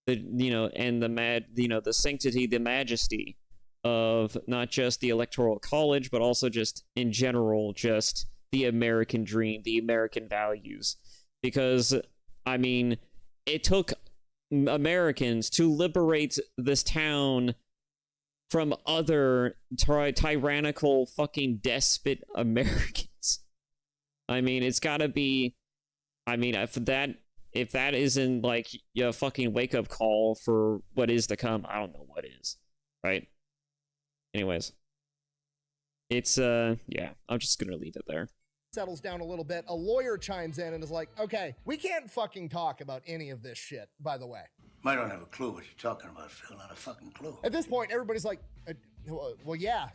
the sanctity, the majesty of not just the Electoral College, but also just in general, just the American dream, the American values. Because, I mean, it took Americans to liberate this town from other tyrannical fucking despot Americans. I mean, it's gotta be... I mean, if that isn't, like, a fucking wake-up call for what is to come, I don't know what is. Right? Anyways. It's, yeah, I'm just gonna leave it there. Settles down a little bit. A lawyer chimes in and is like, okay, we can't fucking talk about any of this shit, by the way. I don't have a clue what you're talking about, Phil. Not a fucking clue. At this point, everybody's like, well, yeah,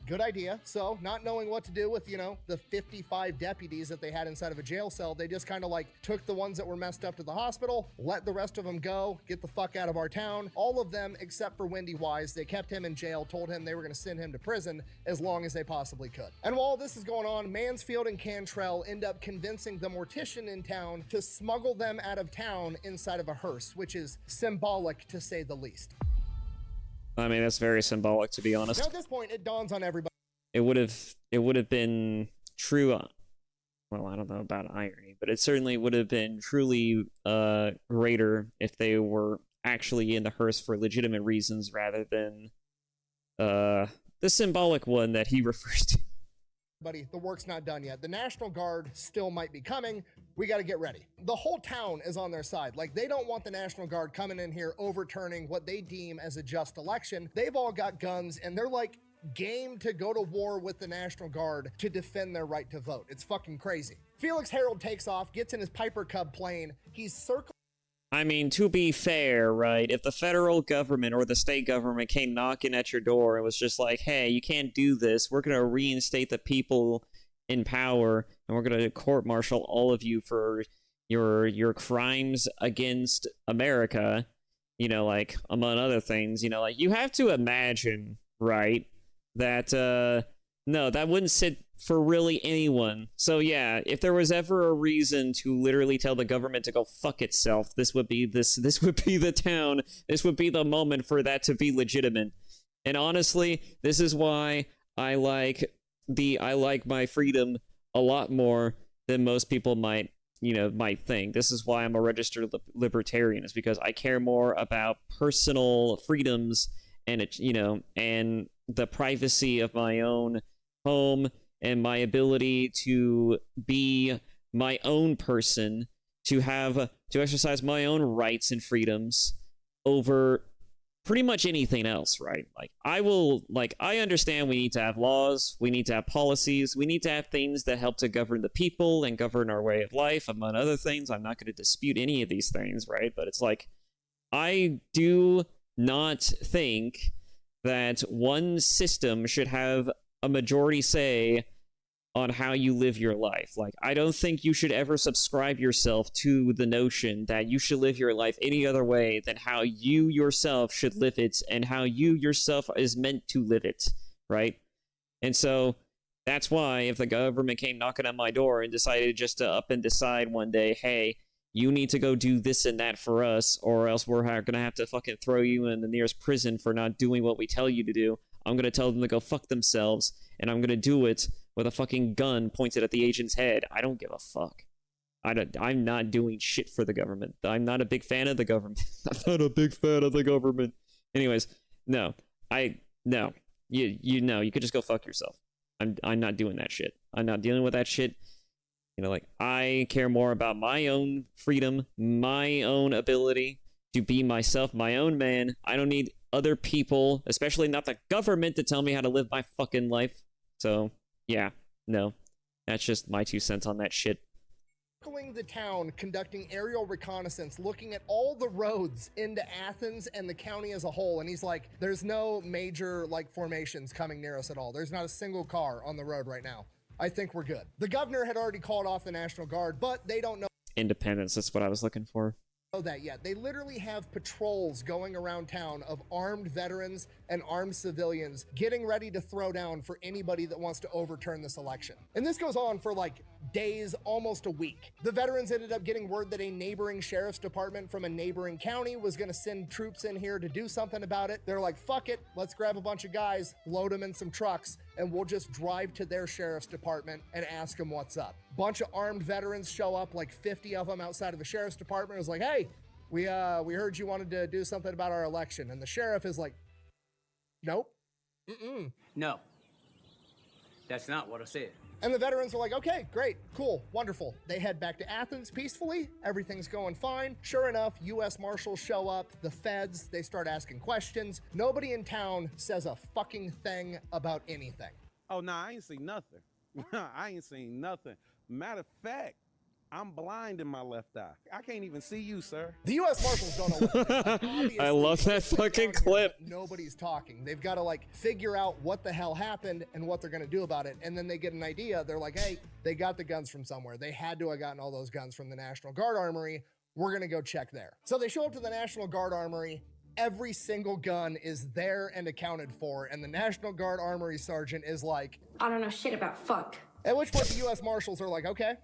good idea. So, not knowing what to do with, the 55 deputies that they had inside of a jail cell, they just kind of like took the ones that were messed up to the hospital, let the rest of them go, get the fuck out of our town. All of them, except for Wendy Wise, they kept him in jail, told him they were going to send him to prison as long as they possibly could. And while this is going on, Mansfield and Cantrell end up convincing the mortician in town to smuggle them out of town inside of a hearse, which is symbolic to say the least. I mean, that's very symbolic, to be honest. Now, at this point, it dawns on everybody. It would have been true. Well, I don't know about irony, but it certainly would have been truly greater if they were actually in the hearse for legitimate reasons rather than the symbolic one that he refers to. Buddy, the work's not done yet. The National Guard still might be coming. We got to get ready. The whole town is on their side. Like, they don't want the National Guard coming in here overturning what they deem as a just election. They've all got guns, and they're like game to go to war with the National Guard to defend their right to vote. It's fucking crazy. Felix Harold takes off, gets in his Piper Cub plane. He's circling. I mean, to be fair, right, if the federal government or the state government came knocking at your door and was just like, hey, you can't do this, we're going to reinstate the people in power, and we're going to court-martial all of you for your crimes against America, like, among other things, like, you have to imagine, right, that, no, that wouldn't sit for really anyone. So yeah, if there was ever a reason to literally tell the government to go fuck itself, this would be the town. This would be the moment for that to be legitimate. And honestly, this is why I like my freedom a lot more than most people might think. This is why I'm a registered libertarian, is because I care more about personal freedoms and and the privacy of my own home and my ability to be my own person, to exercise my own rights and freedoms over pretty much anything else, right? I understand we need to have laws, we need to have policies, we need to have things that help to govern the people and govern our way of life, among other things. I'm not going to dispute any of these things, right? But it's like, I do not think that one system should have a majority say on how you live your life. Like, I don't think you should ever subscribe yourself to the notion that you should live your life any other way than how you yourself should live it and how you yourself is meant to live it, right? And so that's why if the government came knocking on my door and decided just to up and decide one day, hey, you need to go do this and that for us, or else we're going to have to fucking throw you in the nearest prison for not doing what we tell you to do, I'm going to tell them to go fuck themselves, and I'm going to do it with a fucking gun pointed at the agent's head. I don't give a fuck. I'm not doing shit for the government. I'm not a big fan of the government. I'm not a big fan of the government. Anyways, no. No. You could just go fuck yourself. I'm not doing that shit. I'm not dealing with that shit. I care more about my own freedom, my own ability to be myself, my own man. I don't need other people, especially not the government, to tell me how to live my fucking life. So, yeah, no. That's just my 2 cents on that shit. Circling the town, conducting aerial reconnaissance, looking at all the roads into Athens and the county as a whole, and he's like, there's no major, formations coming near us at all. There's not a single car on the road right now. I think we're good. The governor had already called off the National Guard, but they don't know Independence, that's what I was looking for. that yet. They literally have patrols going around town of armed veterans and armed civilians getting ready to throw down for anybody that wants to overturn this election. And this goes on for days, almost a week. The veterans ended up getting word that a neighboring sheriff's department from a neighboring county was going to send troops in here to do something about it. They're like, fuck it, let's grab a bunch of guys, load them in some trucks, and we'll just drive to their sheriff's department and ask them what's up. Bunch of armed veterans show up, 50 of them outside of the sheriff's department. It was like, hey, we heard you wanted to do something about our election. And the sheriff is like, nope. No, that's not what I said. And the veterans are like, okay, great, cool, wonderful. They head back to Athens peacefully. Everything's going fine. Sure enough, U.S. Marshals show up, the feds, they start asking questions. Nobody in town says a fucking thing about anything. Oh, no, I ain't seen nothing. I ain't seen nothing. Matter of fact, I'm blind in my left eye. I can't even see you, sir. The U.S. Marshals don't know what to do. I love that fucking clip. Nobody's talking. They've got to figure out what the hell happened and what they're going to do about it. And then they get an idea. They're like, hey, they got the guns from somewhere. They had to have gotten all those guns from the National Guard Armory. We're going to go check there. So they show up to the National Guard Armory. Every single gun is there and accounted for. And the National Guard Armory sergeant is like, I don't know shit about fuck. At which point the U.S. Marshals are like, okay,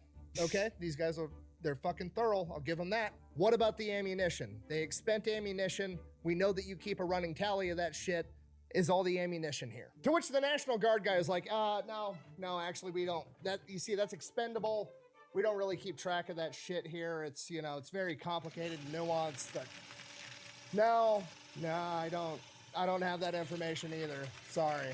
these guys they're fucking thorough. I'll give them that. What about the ammunition? They expend ammunition. We know that you keep a running tally of that shit. Is all the ammunition here? To which the National Guard guy is like, no, actually we don't. You see, that's expendable. We don't really keep track of that shit here. It's, it's very complicated and nuanced. But no, I don't have that information either. Sorry.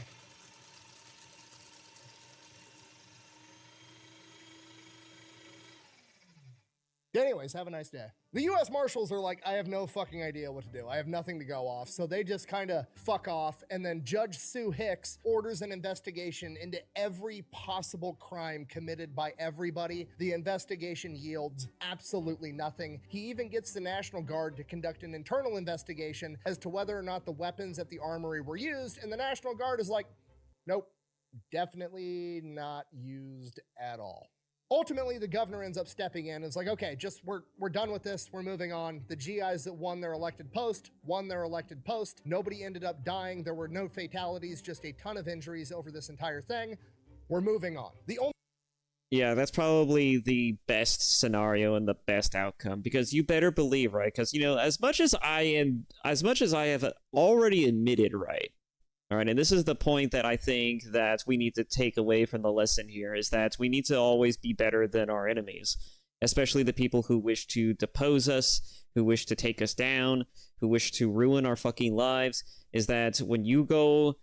Anyways, have a nice day. The U.S. Marshals are like, I have no fucking idea what to do. I have nothing to go off. So they just kind of fuck off. And then Judge Sue Hicks orders an investigation into every possible crime committed by everybody. The investigation yields absolutely nothing. He even gets the National Guard to conduct an internal investigation as to whether or not the weapons at the armory were used. And the National Guard is like, nope, definitely not used at all. Ultimately, the governor ends up stepping in and is like, okay, we're done with this. We're moving on. The GIs that won their elected post. Nobody ended up dying. There were no fatalities, just a ton of injuries over this entire thing. We're moving on. Yeah, that's probably the best scenario and the best outcome, because you better believe, right? Because, as much as I have already admitted, right, All right, and this is the point that I think that we need to take away from the lesson here, is that we need to always be better than our enemies, especially the people who wish to depose us, who wish to take us down, who wish to ruin our fucking lives, is that when you go,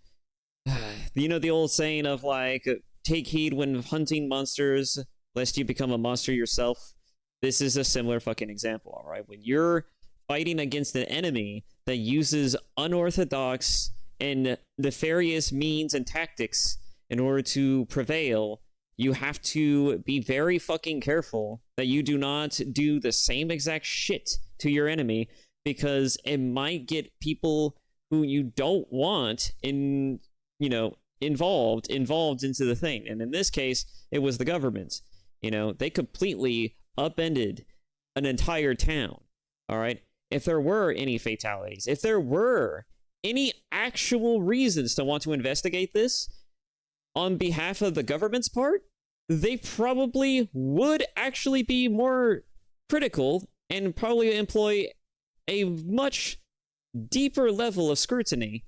you know the old saying of like, take heed when hunting monsters, lest you become a monster yourself? This is a similar fucking example, all right? When you're fighting against an enemy that uses unorthodox and nefarious means and tactics in order to prevail, you have to be very fucking careful that you do not do the same exact shit to your enemy, because it might get people who you don't want involved into the thing. And in this case, it was the government. They completely upended an entire town. All right. If there were any fatalities, if there were any actual reasons to want to investigate this on behalf of the government's part, they probably would actually be more critical and probably employ a much deeper level of scrutiny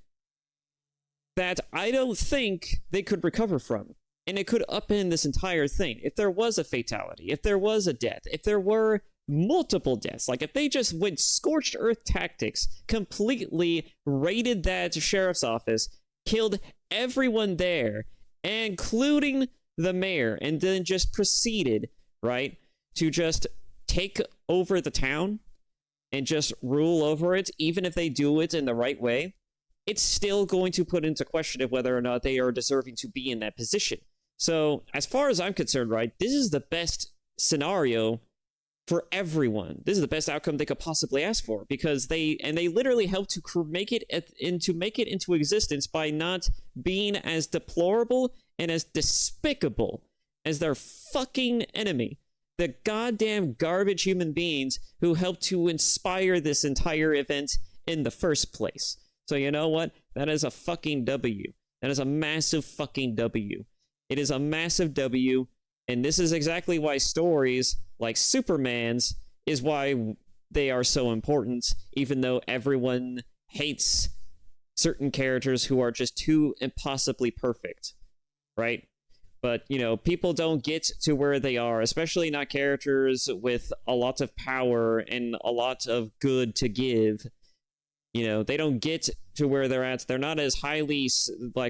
that I don't think they could recover from. And it could upend this entire thing. If there was a fatality, if there was a death, if there were multiple deaths, like if they just went scorched earth tactics, completely raided that sheriff's office, killed everyone there, including the mayor, and then just proceeded, right, to just take over the town and just rule over it, even if they do it in the right way, it's still going to put into question of whether or not they are deserving to be in that position. So, as far as I'm concerned, right, this is the best scenario for everyone. This is the best outcome they could possibly ask for, because they literally helped to make it into existence by not being as deplorable and as despicable as their fucking enemy, the goddamn garbage human beings who helped to inspire this entire event in the first place. So you know what? That is a fucking W. That is a massive fucking W. It is a massive W, and this is exactly why stories like Superman's is why they are so important, even though everyone hates certain characters who are just too impossibly perfect, right? But, people don't get to where they are, especially not characters with a lot of power and a lot of good to give. They don't get to where they're at. They're not as highly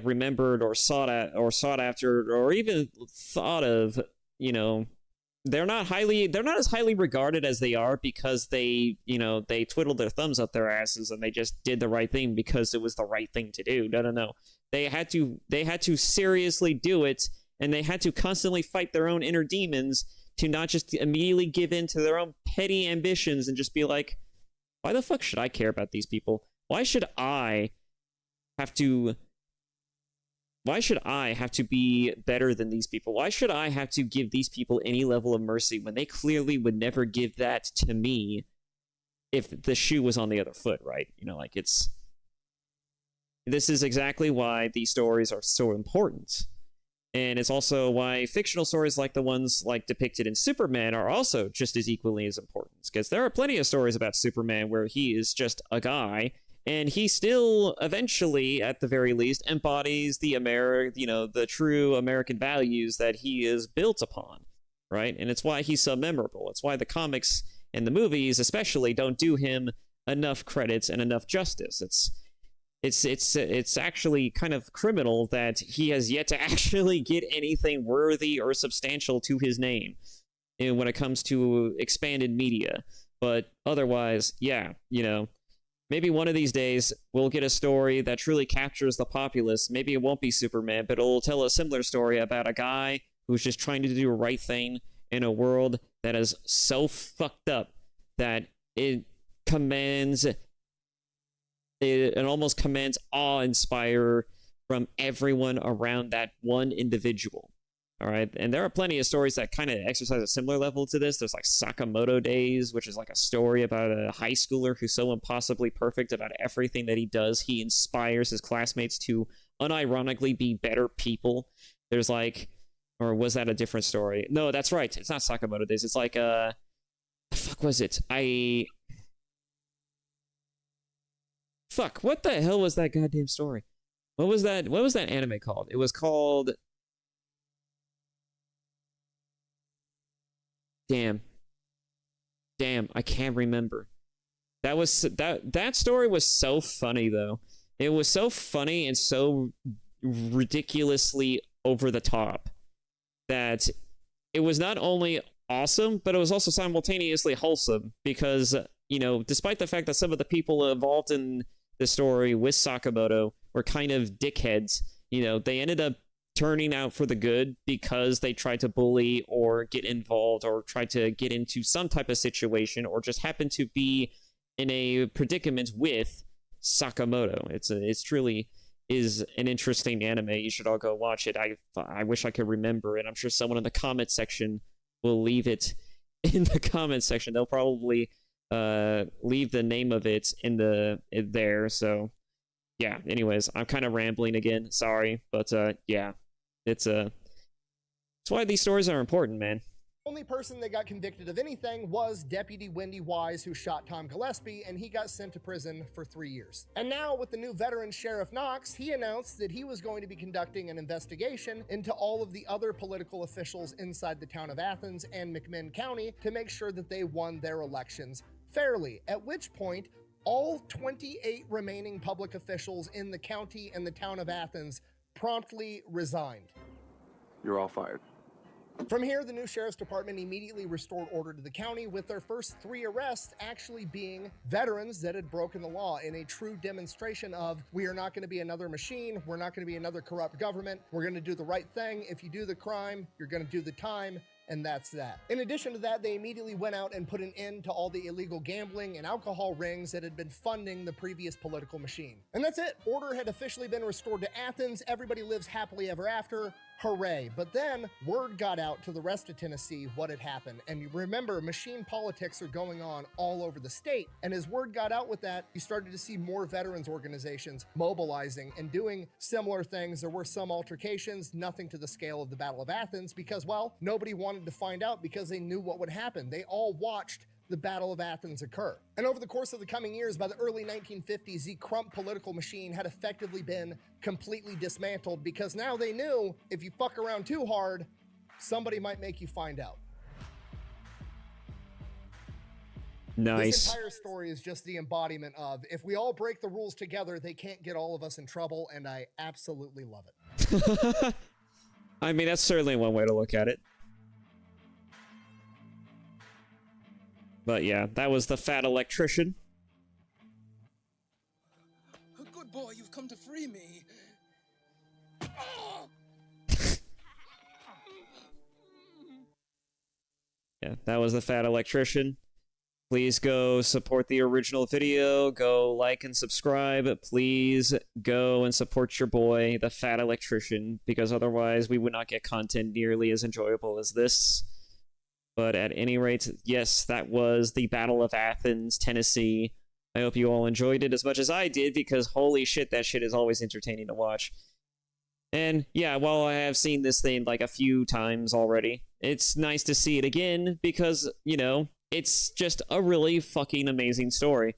remembered or sought after or even thought of. They're not as highly regarded as they are because they twiddled their thumbs up their asses and they just did the right thing because it was the right thing to do. No. They had to seriously do it, and they had to constantly fight their own inner demons to not just immediately give in to their own petty ambitions and just be like, why the fuck should I care about these people? Why should I have to be better than these people? Why should I have to give these people any level of mercy when they clearly would never give that to me if the shoe was on the other foot, right? This is exactly why these stories are so important. And it's also why fictional stories like the ones depicted in Superman are also just as equally as important. Because there are plenty of stories about Superman where he is just a guy, and he still eventually, at the very least, embodies the true American values that he is built upon, right? And it's why he's so memorable. It's why the comics and the movies especially don't do him enough credits and enough justice. It's actually kind of criminal that he has yet to actually get anything worthy or substantial to his name when it comes to expanded media. But otherwise, yeah, maybe one of these days we'll get a story that truly captures the populace. Maybe it won't be Superman, but it'll tell a similar story about a guy who's just trying to do the right thing in a world that is so fucked up that it almost commands awe-inspire from everyone around that one individual. All right, and there are plenty of stories that kind of exercise a similar level to this. There's Sakamoto Days, which is a story about a high schooler who's so impossibly perfect about everything that he does. He inspires his classmates to unironically be better people. There's or was that a different story? No, that's right. It's not Sakamoto Days. It's the fuck was it? Fuck, what the hell was that goddamn story? What was that? What was that anime called? It was called. Damn. I can't remember. That story was so funny though. It was so funny and so ridiculously over the top that it was not only awesome, but it was also simultaneously wholesome because, you know, despite the fact that some of the people involved in the story with Sakamoto were kind of dickheads, you know, they ended up turning out for the good because they tried to bully or get involved or try to get into some type of situation or just happen to be in a predicament with Sakamoto. It's truly is an interesting anime. You should all go watch it. I wish I could remember it. I'm sure someone in the comment section will leave it in the comment section. They'll probably leave the name of it in there. So yeah. Anyways, I'm kind of rambling again. Sorry, but yeah, it's why these stories are important, man. Only person that got convicted of anything was Deputy Wendy Wise, who shot Tom Gillespie, and he got sent to prison for 3 years. And now, with the new veteran Sheriff Knox, he announced that he was going to be conducting an investigation into all of the other political officials inside the town of Athens and McMinn County to make sure that they won their elections fairly, at which point, all 28 remaining public officials in the county and the town of Athens promptly resigned. You're all fired. From here, the new sheriff's department immediately restored order to the county, with their first 3 arrests actually being veterans that had broken the law in a true demonstration of, we are not going to be another machine, we're not going to be another corrupt government, we're going to do the right thing. If you do the crime, you're going to do the time. And that's that. In addition to that, they immediately went out and put an end to all the illegal gambling and alcohol rings that had been funding the previous political machine. And that's it. Order had officially been restored to Athens. Everybody lives happily ever after. Hooray. But then word got out to the rest of Tennessee what had happened. And you remember, machine politics are going on all over the state. And as word got out with that, you started to see more veterans organizations mobilizing and doing similar things. There were some altercations, nothing to the scale of the Battle of Athens, because, well, nobody wanted to find out because they knew what would happen. They all watched the Battle of Athens occur. And over the course of the coming years, by the early 1950s, the Crump political machine had effectively been completely dismantled, because now they knew if you fuck around too hard, somebody might make you find out. Nice. This entire story is just the embodiment of, if we all break the rules together, they can't get all of us in trouble, and I absolutely love it. I mean, that's certainly one way to look at it. But yeah, that was the fat electrician. Good boy, you've come to free me. Yeah, that was the fat electrician. Please go support the original video. Go like and subscribe. Please go and support your boy, the fat electrician, because otherwise we would not get content nearly as enjoyable as this. But at any rate, yes, that was the Battle of Athens, Tennessee. I hope you all enjoyed it as much as I did, because holy shit, that shit is always entertaining to watch. And yeah, while I have seen this thing like a few times already, it's nice to see it again because, you know, it's just a really fucking amazing story,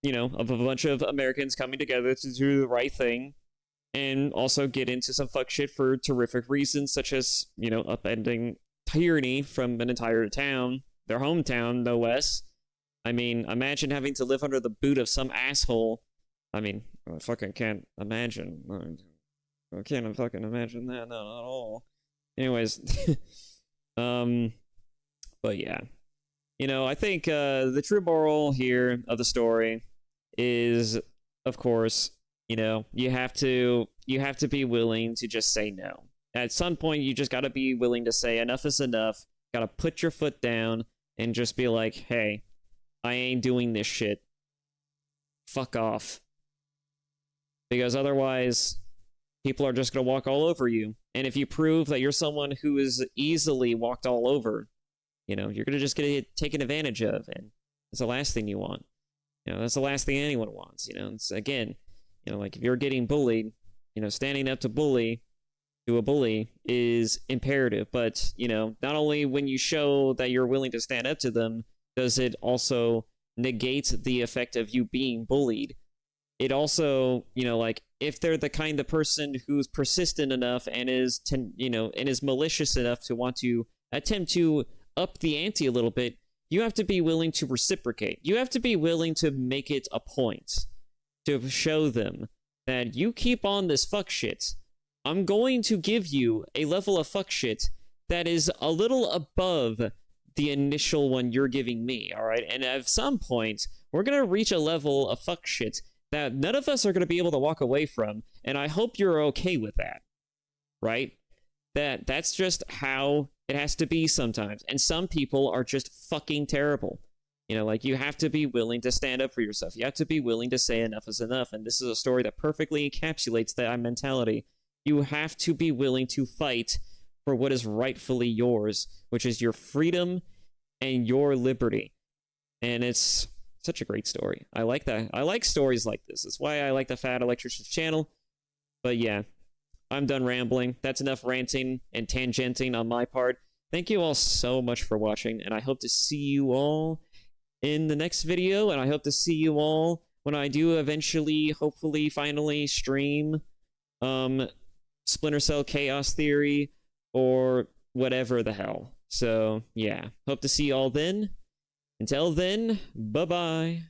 you know, of a bunch of Americans coming together to do the right thing and also get into some fuck shit for terrific reasons, such as, you know, upending tyranny from an entire town, their hometown, no less. I mean, imagine having to live under the boot of some asshole. I mean, I fucking can't imagine. I can't fucking imagine that, not at all. Anyways, but yeah. You know, I think the true moral here of the story is, of course, you know, you have to be willing to just say no. At some point, you just got to be willing to say enough is enough. Got to put your foot down and just be like, hey, I ain't doing this shit. Fuck off. Because otherwise, people are just going to walk all over you. And if you prove that you're someone who is easily walked all over, you know, you're going to just get taken advantage of. And it's the last thing you want. You know, that's the last thing anyone wants. You know, it's, again, you know, like if you're getting bullied, you know, standing up to a bully is imperative, but, you know, not only when you show that you're willing to stand up to them, does it also negate the effect of you being bullied. It also, you know, like, if they're the kind of person who's persistent enough and is malicious enough to want to attempt to up the ante a little bit, you have to be willing to reciprocate. You have to be willing to make it a point to show them that you keep on this fuck shit, I'm going to give you a level of fuck shit that is a little above the initial one you're giving me, all right? And at some point, we're going to reach a level of fuck shit that none of us are going to be able to walk away from, and I hope you're okay with that, right? That's just how it has to be sometimes. And some people are just fucking terrible. You know, like, you have to be willing to stand up for yourself. You have to be willing to say enough is enough. And this is a story that perfectly encapsulates that mentality. You have to be willing to fight for what is rightfully yours, which is your freedom and your liberty. And it's such a great story. I like that. I like stories like this. That's why I like the Fat Electrician's channel. But yeah, I'm done rambling. That's enough ranting and tangenting on my part. Thank you all so much for watching, and I hope to see you all in the next video, and I hope to see you all when I do eventually, hopefully, finally stream Splinter Cell Chaos Theory or whatever the hell. So, yeah. Hope to see you all then. Until then, bye-bye.